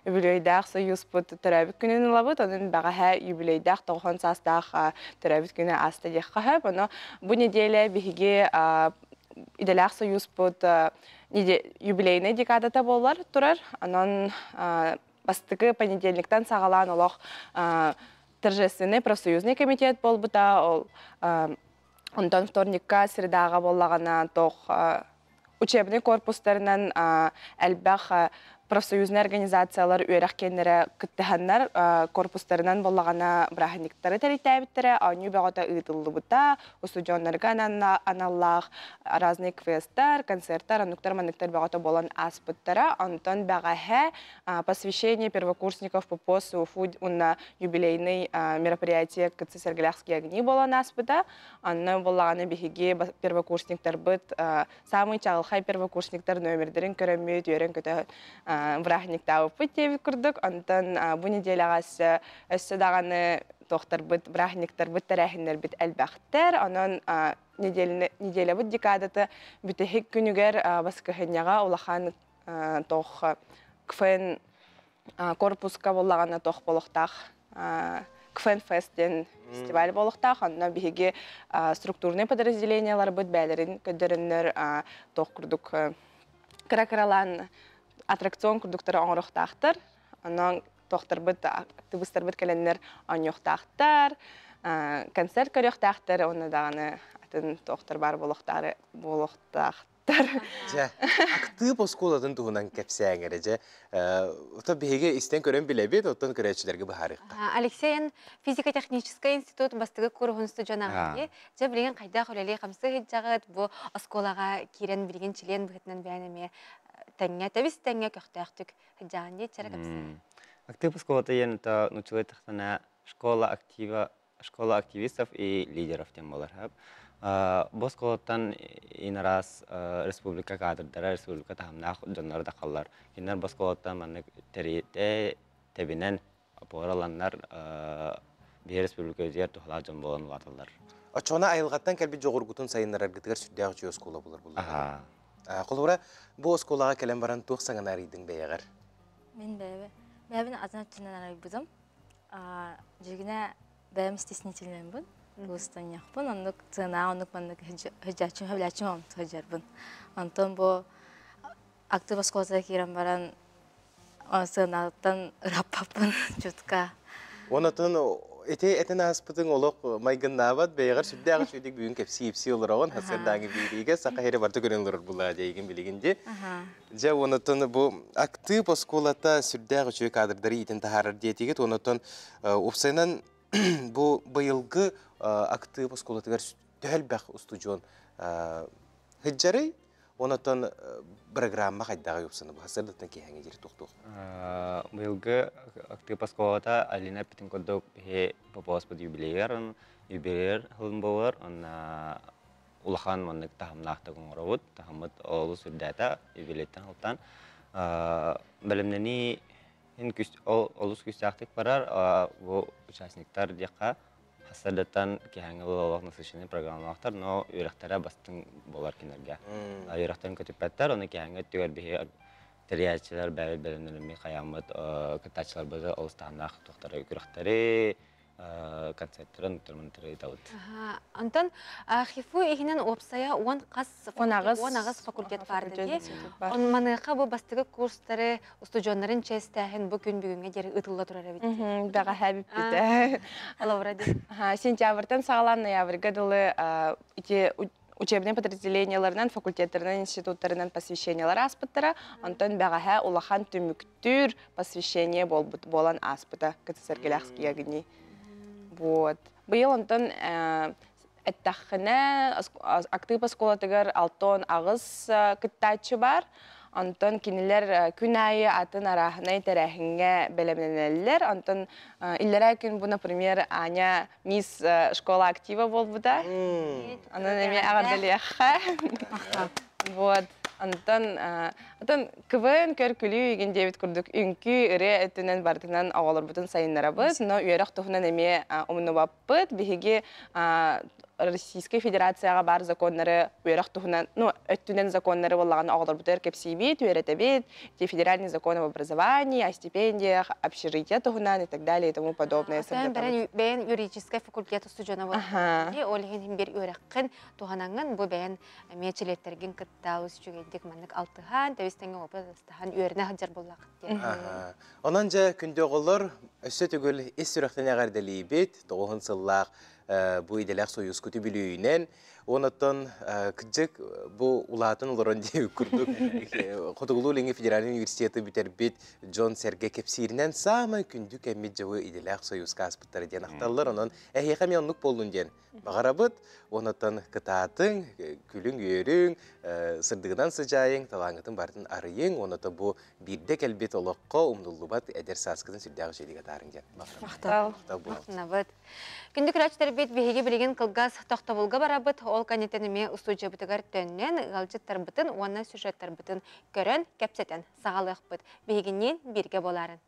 юбилейдақ союз бұт түрәбік күнін ұлабыт, оның бағаға юбилейдақ 9 састақ түрәбік күні асты деққа хөп. Бұл неделе бігеге иделәқ союз бұт юбилейіне декадата болар тұрар. Оның бастықы понедельниктен сағалан олық торжественный профсоюзный комитет бол бұта, ол ондан вторникка средаға болағана тоқ учебный корпустарынан әлбәқ профсоюзный организациялар үйрәқ кенері күттіханнар корпустарынан болағана браханиктары тәрітәбіттірі, ауны бәғата ұйтылды бұта, ұстудионларға аналлақ разный квесттар, концерттар, ануктар манықтар бәғата болан аспыттары, антон бәғаға посвящение первокурсников по ПОСу на юбилейный мероприятие күтсі Сергелякский огни болан аспыта, анны болағаны бігеге первокурсниктар бұд, самый чағылхай первокурсниктар нөмірдерін көріммейд, үйрен көті брахникта опыт тевит курдук, антон бу неделягасы өссөдаганы тоқтар бит брахниктар бит тәрәхиннер бит әлбәхтер, анан неделя бит декадаты бүтехик күнүгер баскыхынняга улахан тох кфен корпуска боллагана тох болохтах Кфен фестен фестиваль болуктах, анна биге структурный подразделениялар бит бәлерин көдөрүннөр тох курдук каракаралан аттракцион курдуктары оңрохтахтар, анан тохтар бит активисттар бит келеннер оңрохтахтар, концерт көрөхтахтар, оны даганы атын тохтар бар болуктары болбуттар. Актив осколадын туһунан кепсәңере же. Ото беге истен көрөн билебит, оттон көрәчләргә бахарык. Алексеян физико-технический институт бастыгы кургунсты жанагы. Же билген кайда хөлеле хамсы хиҗагыт бу осколага кирен билген член битнен бәнеме тәңгә табис тәңгә көктәктүк хиҗагын дичәрәкәпсә. Актив осколата янта нучылы тахтана школа активистов и лидеров тем болар. Босколоттан инарас республика кадрдара республика тахамнах жоннар да каллар. Кинер босколоттан маннык терите тебинен пораланнар бир республика жер тухла жон болгон ваталар. Очона айылгаттан келби жогоргутун сайыннар гытыгар сүддәг жөө скола булар булар. Колура бу сколага келен баран тух саңанар идин бәягар. Мен бәбин азан төннән арайбызым. Жигенә бәм стеснительный бун. Достан яхпын, оннук цена, оннук маннык хыжачын, хавлячын он хыжарбын. Антон бу актив осколата кирен баран ценаттан раппапын чутка. Онатын этен аспытың олық майгыннабат бәйгар сүддәгы сүддик бүгін кепси олырауын хасырдаңы бириге сақа хері барды көрінлер бұла дейген білігінде. Жа онатын бұл актив осколата сүддәгы чөй кадрдары итін тахарар диетегет, онатын опсайнан бұл бұйылғы актив осколатығар төхіл бәқ ұстуджон хыджары, онатын программа қайдағы өпсіні бұл хасырдықтан кейхәңе жері тоқтуқ. Бұйылғы актив осколата алина бітін көдік попоспыд юбилеерін, юбилеер ғылым болар, улахан маннык тахамнақты ғыңыравыд, тахамыд олы сүрдәті юбилееттен ғылтан. Бәлімнені олыс күстәқтік барар, бұл участниктар деқа хасырдаттан кейхәңе олық насышыны программалақтар, но үйрақтара бастың болар кенерге. Үйрақтарын көтіппәттар, оны кейхәңе түгер бейі тәриячылар бәйіл бәлімнеліме қаямыд, кітачылар бізі олыстағынақ тұқтары үйрақтары, концерттарын тұрмынтыры етауыд. Антон, хифу егінен опсая он ағыз факультет барды де. Он маныққа бұл бастығы курстары ұстуджонларын чәстәхін бұл күн бүгінге дері ұтылы тұрар әбетті. Бәға әбіп біті. Алауыра де. Сентябрьтен сағалан ноябрьға дұлы учебный подразделенияларынан, факультеттерінен, институттарынан посвящениялар аспыттары, антон бәғаға улахан түміктүр посвящение болан аспыта кітісергеләқскі егіні. Бұйыл антон әттәқіне актив осколатығар алтон ағыз күттачы бар. Антон кенелер күн айы атын арахына тәрәхінге бәлемненелер. Антон иллера күн бұл, например, Аня мисс школа актива бол бұда. Анан әме ағардалияққа. Антон КВН көркілі еген дебет күрдік. Үнкі үрі әттінен бардынан ағалар бұтын сайынларабыз. Но үйерақ тұхынан әме ұмыны баппыд. Бігеге Российская Федерацияға бар законнары үйерақ тұхынан, өттінен законнары болағын ағалар бұтыр кепсейбет, үйеретебет, федеральный закон об образовании, о стипендиях, общежития тұхынан и так далее и тому подобное. Бәйін юридический факультет ұстуджона болады. Олығын бір үйераққын тұғанаңын бұл бәйін мечелеттерген кіттауыз жүгендік маннық алтыған, тәуістенге опастаған үйеріне ғаджар болақ. Онан жа күнде оғылыр өсі түгіл ес сүріқтен әғардалі бет, тоғын сыллақ bu idelak soyuz kötü bilüğünen onattan kıcık bu ulatın olurun diye kurduk. Kotogulu Lenge Federal Üniversitesi biterbit John Serge Kepsirinden sama kündük emmi cevı idelak soyuz kaspıtları diyen aktarlar onun ehiyekam yanlık bolun diyen. Bağarabıt onattan kıtaatın, külün yörün, sırdığından sıcayın, talangıtın barıtın arıyın, onattan bu birdek elbet olakka umdullubat eder saskıdın sürdağ şeylik atarın diyen. Мақтал. Күндік рәчтер бет бейге білеген қылғаз тоқтабылға барабыт, ол канетеніме ұстуджы бұтығар төннен, ғалжыттар бұтын, онна сюжеттар бұтын көрін, кәпсетен, сағалық бұт, бейгеннен бірге боларын.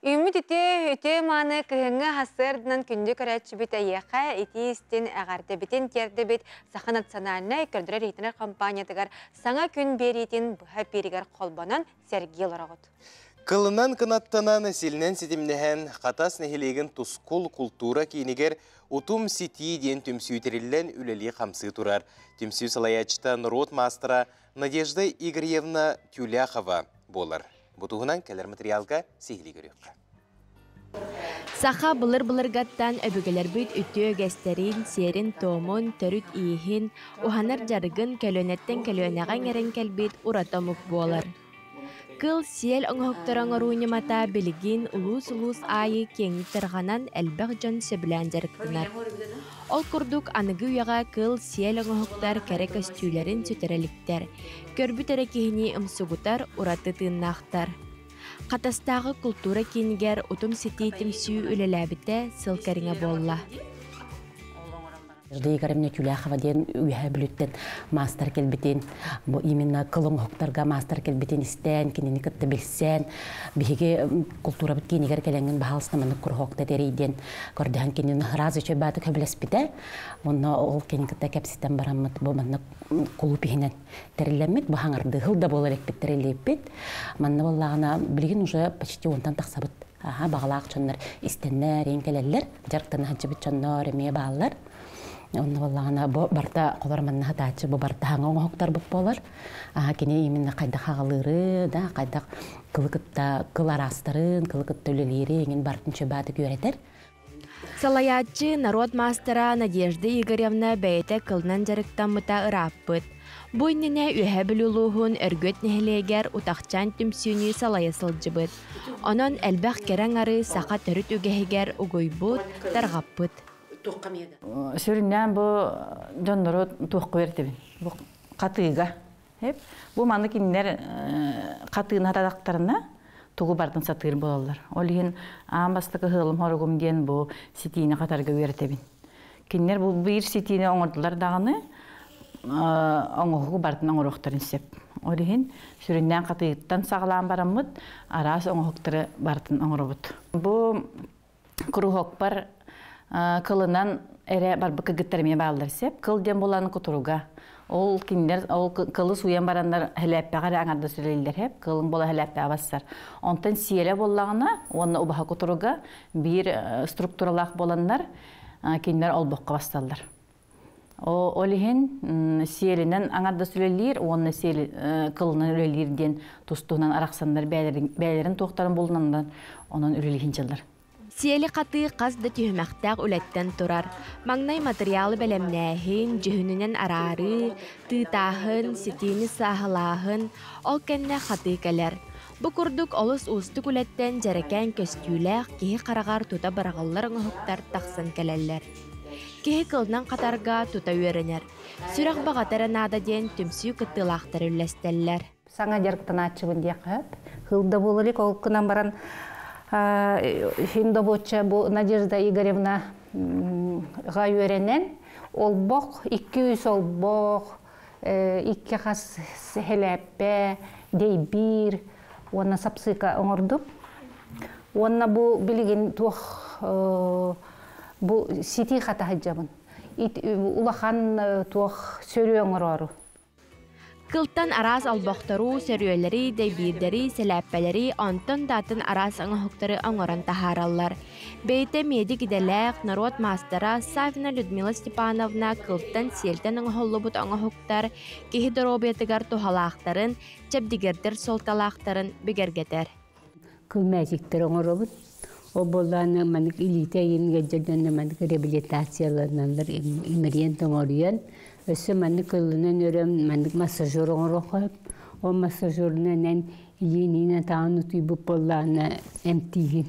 Үміт өте маны күйіңі ғасырдынан күнді көрәтші біт әйеқа еті істен әғарды бітен терді біт Саха национальный көрдірер етінер компаниятығар саңа күн беретін бұға берігер қолбанан сәргел орағыд. Кылынан кынаттанан селінен сетімнеген қатас нәхелеген тұскул культура кейінігер ұтым сети ден түмсүйтерілен үлелі қамсы тұрар. Түмсүй салаячтан рот мастера Надежда Игоревна Тюляхова болар. Бұтығынан кәлер материалға сейілі көрек. Саха былыр-былыргаттан өбүгелер бүт үтүө гестерин, серин, томун, төрүт ийхин, уханар жаргын көлөнеттен көлөнаган эрен келбит уратамук болар. Кыл сиел оңоқтаран оруйнымата билигин улус-улус айы кеңі тырғанан әлбәқ жон сөбілән жарықтынар. Ол күрдік анығы уяға кыл сиел оңоқтар кәрі көстүйлерін сүтіреліктер. Көрбіт әрі кейіні ұмсығытар, ураты тыыннақтар. Қатастағы культура кенігер ұтым сети тімсүү үлеләбіті сылкарыңа болла. Игоревна Тюляхова ден үйә бүліттен мастер келбетен, именно кылың хоқтарға мастер келбетен істен, кенені кітті білсен, бігі культура біткен егер келенген бағалыстаманы күр хоқта дәрейден көрдіған кенені разы чөй бәді көбілес біті, оны ол кенен кітті кәпсістен барамыд, бұл манны құлу пейінен тәрілемет, бұл хаңырды ғылда болар екпет тәрілепет, манны болағына білген уже почти онтан тақсабыд. Бағалақ чонлар істенлер, енкелелер, жарықтаны ханчыбыт чонлар, емей бағалар. Онны болағына барта қоларманна хатачы, бұл барта хаңа оңоқтар бұп болар. Кене емінна қайдақ ағалыры, қайдақ қыл арастарын, қылықытта өлелері, еңін бартын чөбәді көретер. Салаятчы народ мастера Надежда Игоревна бәйті қылынан жарықтан мұта ұраппыд. Бойніне үйә білулуғын өргөт нәхілегер ұтақчан түмсүйні салая сылжыбыд. Онын әлбәқ керен ары сақа түріт үгәхегер ұгойбыд, тарғаппыд. Сөріннен бұл жонлары туққы бертебін. Бұл қатыға. Бұл маны кенілер қатығын атадақтарына туғы бардың сатығыр болалар. Ол ең амбастықы ғылым хорығым ден бұл сетейіне қатарға бертебін. Кенілер бұл бір сетейіне оңырдылар дағыны оңығы бардың оңырықтарын сеп. Ол ең сөріннен қатығыттан сағылан барамыд, арас оңықтары бардың оңырыбыд. Бұл күріғық бар кылынан әрі бар бұқы гіттірме бағылдар сеп, кыл ден боланы құтыруға. Ол кылы суян барандар хәләппе ғары аңарда сүрелілер хеп, кылың бола хәләппе абассар. Онтан сиеле болағына, оны ұбаға құтыруға бір структуралақ боландар, кендер ол бұққа басталдар. Ол ехен сиелінен аңарда сүрелілер, оны кылынан үлелерден тұстуынан арақсандар бәлерін тоқтарын болынандар, оның үлелігін жылдар. Сиели қаты қазды түйімәқтәқ үләттен тұрар. Маңнай материалы бәлемнәхін, жүхінінен арары, тытағын, сетейіні сағылағын, ол кәнне қаты кәлер. Бұ күрдік олыс ұстық үләттен жәрекән көстүйләқ, кеге қарағар тута барағалар ұңықтар тақсын кәләлер. Кеге қылынан қатарға тута үйерінер. Сүрақ бағатары нададен түмсүй күттілақтар үләстәллер. Саңа жарықтан атшыбын деқіп, қылда болылық ол күнан баран Хиндобоча Надежда Игоревна гайверенен ол бок 200 ол бок 2 хас хелеппе дейбир оны сапсыка оңорду. Оны бу билген тух бу сити хата хаджабын. Улахан тух сөрү оңорору. Кылтан арас албақтару, сөрүелері, дейбирдері, сәләппәлері, онтын датын арас аңғықтары аңыран тахаралар. Бейте меди гиделәқ народ мастера Савина Людмила Степановна кылтан селтен аңғоллыбыт аңғықтар, кехи доробетігар тухалақтарын, чәбдігердер солталақтарын бігергетер. Кыл мәзіктер аңғырабыт. О боланы мәнік илите енгеджерден мәнік реабилитацияларнандар имериен тоңорыян. Өсі мәнік кылынан өрем мәнік массажер оңырақып, о массажернен иленіне тағын ұтып болланы әмтиген.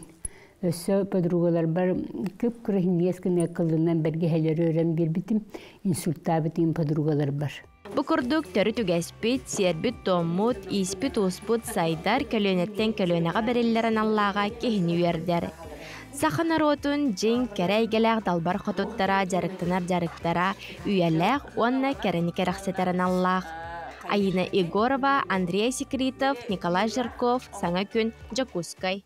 Өсі подругалар бар көп күрехін ескіне кылынан бәрге әлері өрем бербітім, инсульта бітім подругалар бар. Бұқырдық түрі түгәспет, сербет, томмут, испет, успут, сайдар, көлөнеттен көлөнеға берелерін Аллаға кехіні үйердер. Сақын аротын жен кәрәйгеләқ далбар қотуттара, жарықтара, үйәләқ, онна кәріні кәрәқсетерін Аллах. Айына Егорова, Андрей Секретов, Николай Жирков, Саңа күн, Джакускай.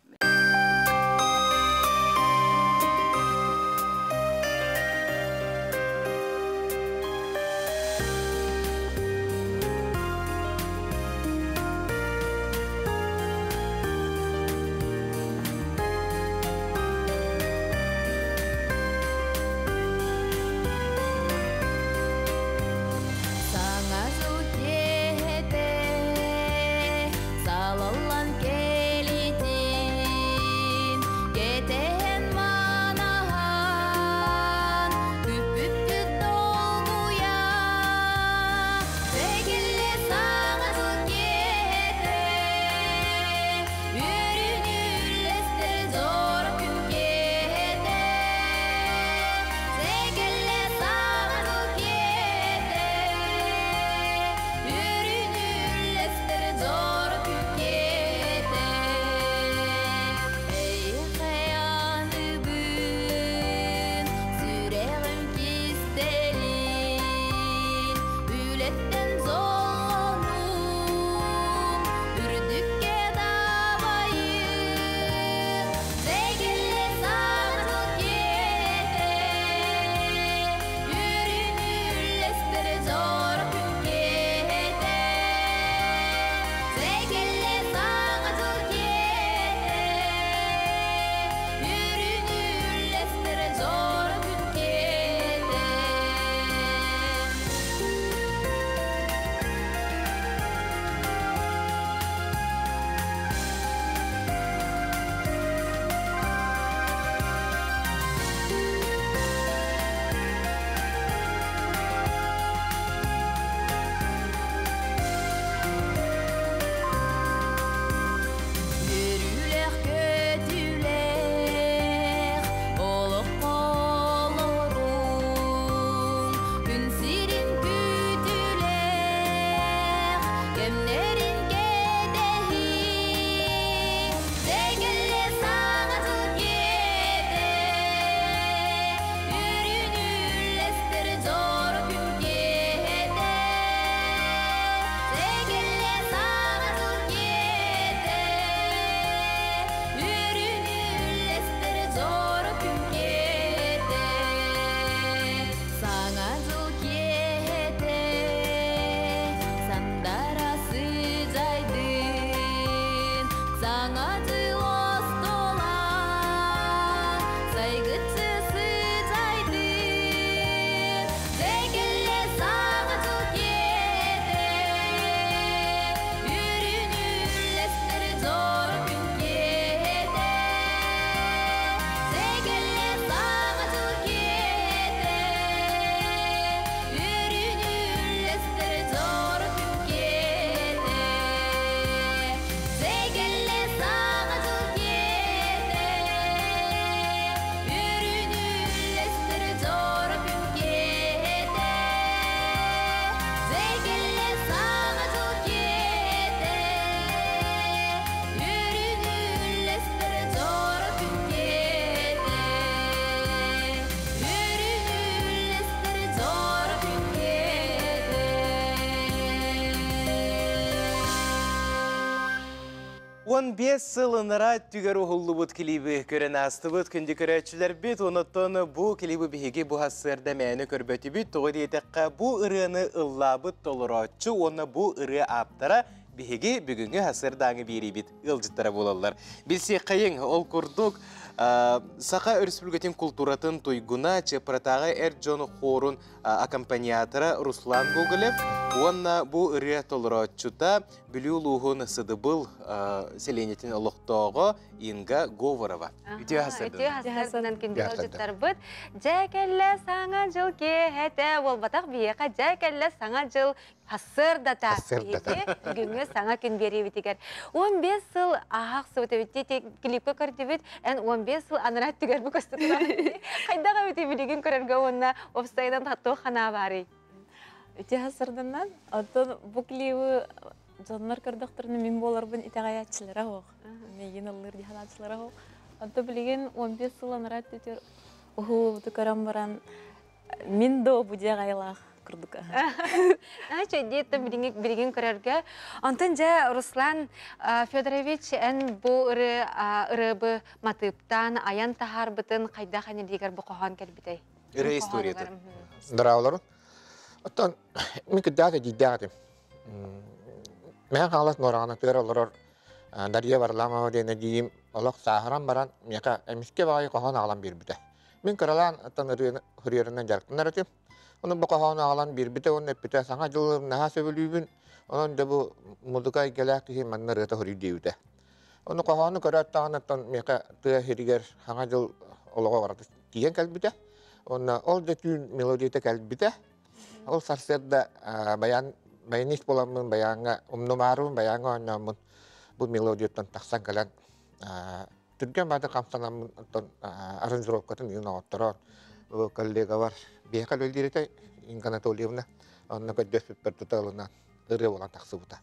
Салаллан келите 15 сылынара түгер ұғылы клибі көрен асты күнді көрәтшілер бет, оныттаны бұ клибі бігеге бұ хасырда мәні көрбөті бет, тоғы дейтіққа бұ ұрыны ұллабы толыратшы, оны бұ ұры аптара бігеге бүгінгі хасырдаңы бері бет ұлжыттара болалар. Білсе қайын ол күрдік Сақа Республикатын культуратын тойгуна чепратағы әрджоны хорун аккомпаниатора Руслан Гоголев. Онна бұ үрі толыратчыта білі ұлығын сыдыбыл селенетін ұлықтағы Инга Говорова. Үте хасырдынан күнді ұлжыттар бұд. Жәкәлі саңа жыл кехеті болбатақ бейеқа жәкәлі саңа жыл хасырдата. Бүгінгі саңа күн бері бітігер. 15 сыл ағақ сұвыты бітті клипке көрді біт, 15 сыл анырат түгер бұл көстігі. Қайдаға өте білеген көрерге онына офсайдан татту қана бары. Өте хасырдынан, оттан бұл клипі жонлар көрдіқтіріні мен боларбын итағаятшылары оқ. Меген ұллыр диханатшылары оқ. Отты білеген 15 сыл анырат өтер ұғылы бұты көрім баран мен до бұде ғайлақ. Дейті білген көрерге. Антын жа Руслан Федорович ән бұл ұрыбы матыптан, аян тахар бұтын қайда қане дегер бұл қоған кәлбітай. Үрі историяты. Дыраулары. Оттан, мен күддәді дейдәді. Мен қалас норағына тығыр олар дария барлама дейіне дейім олақ сағыран баран меқа әміске бағай қоған ағалан бір біті. Мен көралан оттан үрерінен жарықтын әрі Onun bu kahana alan bir bite onun epite sana jıl naha söbülübün onun da bu muzika gelak ki mannar ta hori diude. Onun kahana karattan tan meka tı heriger hanga jıl olaga var diyen kalbite. Onun ol da tün melodiyete kalbite. Ol sarserda bayanis polamın bayanga umnumarun bayanga onnamun bu melodiyetten taksan kalan Türkiye bada kamsanamın tan aranjировкатын yine ottoran. O kollega var. Bir kal öldürete İnkan Anatolievna onun kadar pertutalına ırı olan taksıbuta.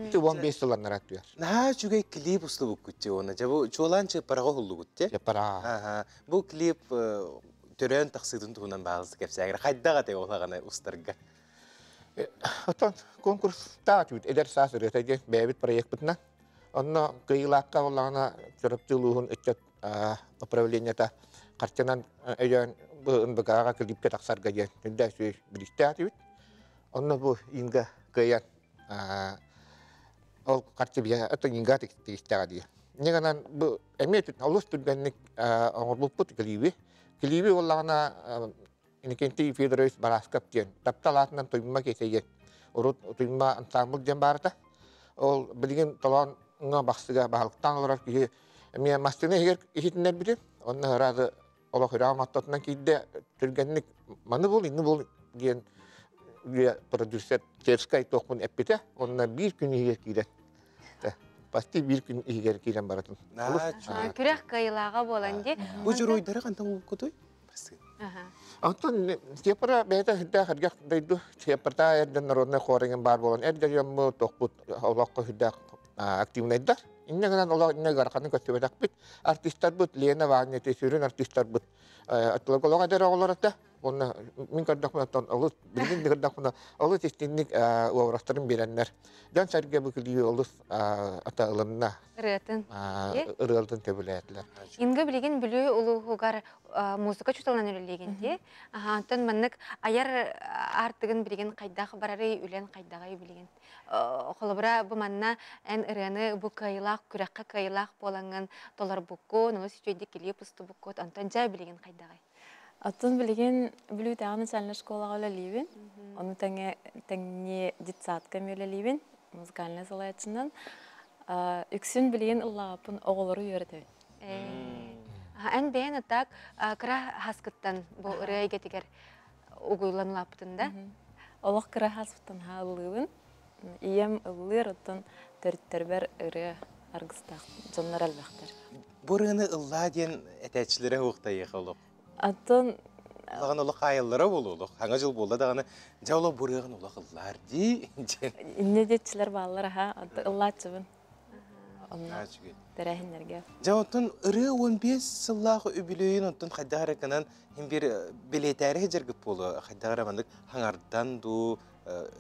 İşte 15 yıllar atıyor. Ha çünkü klip usta bu kutu ona. Cevap çoğalanca para oldu kutu. Para. Bu klip tören taksıdın tuğunan bağlısı kepseye. Kayda katı olağına ustarga. Otan konkurs taatüt eder sasır ete bebit proyek bitna. Onun kıyılakka olağına çırpçılığın etçet upravleniya Karçanan öyen bu bagara klipke taksar gayen. Nida suy biristati. Onun bu inga gayen. Ol karçı biya atı inga tekstadi. Ne kadar bu emniyet alus tüdgenlik angluput klibi. Klibi olana inikenti federas baraskap diyen. Taptalatnan tuyma keseye. Urut tuyma ensemble jambarta. Ol bilgin talan nga baksıga bahaluktan olarak ki emniyet mastine her ihitner bitir. Onun herhalde Allah rahmatlatına kide tülgenlik manı bol inni bol diyen prodüser Çerskay tokun epite onunla bir gün iyiger kiren. Pasti bir gün iyiger kiren baratın. Kürek kayılağa bolan di. Bu jür oyları kantan okudu. Anton siapa beta hidda harga daydu siapa ta erden narodna korengen bar bolan erden yamu tokput Allah ko hidda aktif nedar. İnne kadar Allah inne garkanı kötübedak bit artistler bit liyana vanya tesürün artistler bit atlı kolay kadar olarak da onu min kadar mı olur bildiğin kadar mı olur testinlik uğraştırın bilenler dan sergi bu kliği olur atalarına ırıltın tebeliyetler. İnge bilgin biliyor uluğugar müzika çutalan ürelegen diye. Anton manlık ayar artıgın bilgin kaydağı bararı ülen kaydağı bilgin. Kolabra bu manna en ırını bu kayılak kürekka kayılak bolangan dolar buku nolu siçöyde kiliyor pustu buku Anton cay bilgin kaydağı. Атын білген білу тағаны сәлінер школаға өлелейбін. Оны тәңне детсатқа мөлелейбін, музыкальный салаятшынан. Үксін білген ұллағапын оғылыры үйерді. Ән бәйін ұттақ қыра хаскыттан бұл үрі әйгетігер ұғылан ұлапытында? Олық қыра хаскыттан ұлығын. Ием ұлылыр ұттан төрттер бәр үрі арғыстақ, жонлар әлбәқтер. Бұрыны ұлла ден әтәтшілері ұқтайы қылық. Атын Лағын олық айыллары болу олық. Хаңа жыл болды дағаны жаулы бұрығын олық ұллар дей. Инне детчілер балылар ұлла чыбын. Дәрәхінлерге. Жауыттың үрі 15 сыллағы үбілейін ұнтын қайдағары қынан бір білетәрі жергіп болу. Қайдағары мандық хаңардан ду,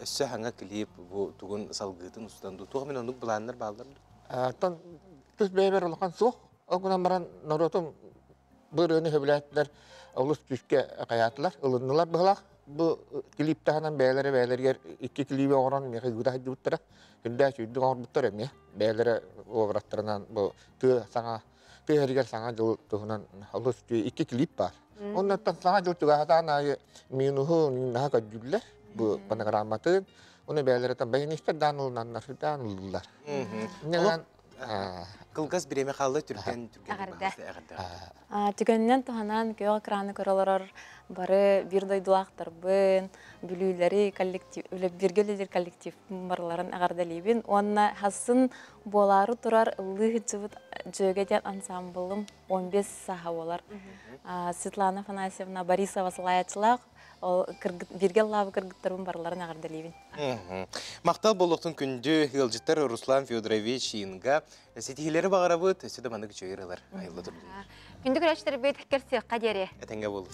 өссі хаңа клип, туғын салғытын ұстан ду. Туға мен ондық бұланлар балылар ду? Тон түс бәйбер олған соқ, оғынан баран наротым бір өні хөбіләттілер олыс күшке қаятылар, ылынылар бұғылақ. Бұл клиптағынан бәйлері екі клипі оғыран меқі күді хаджы бұттыра. Күнді сөйді оғыр бұттыр әме. Бәйлері оғыраттырынан бұл түй әрігер саңа жыл тұғынан олыс екі клип бар. Оннаттан саңа жыл тұғатан айы минуғы наға көджүлер. Бұл панограмматын. Оны бәйлерден бәйіністер данылылар. Кылгас биреме қалды түрген Түгеннен туһанан көйө краны көрөлөр бары бир дойдулактар бын бүлүүлери коллектив биргелер коллектив барларын агардалибин онна хасын болары турар лыгычыбыт жөгеден ансамблым 15 саха болар. Светлана Афанасьевна Борисова салаячылак биргел лавы кыргыттарбын барларын агардалибин. Мактал болуктун күндү Хылжыттар Руслан Федорович Инга сетихилери багарабыт, сөйдө маны күчөйрөлөр. Айылды турду. Күндү күрәштер бет керсе кадере. Этеңге болду.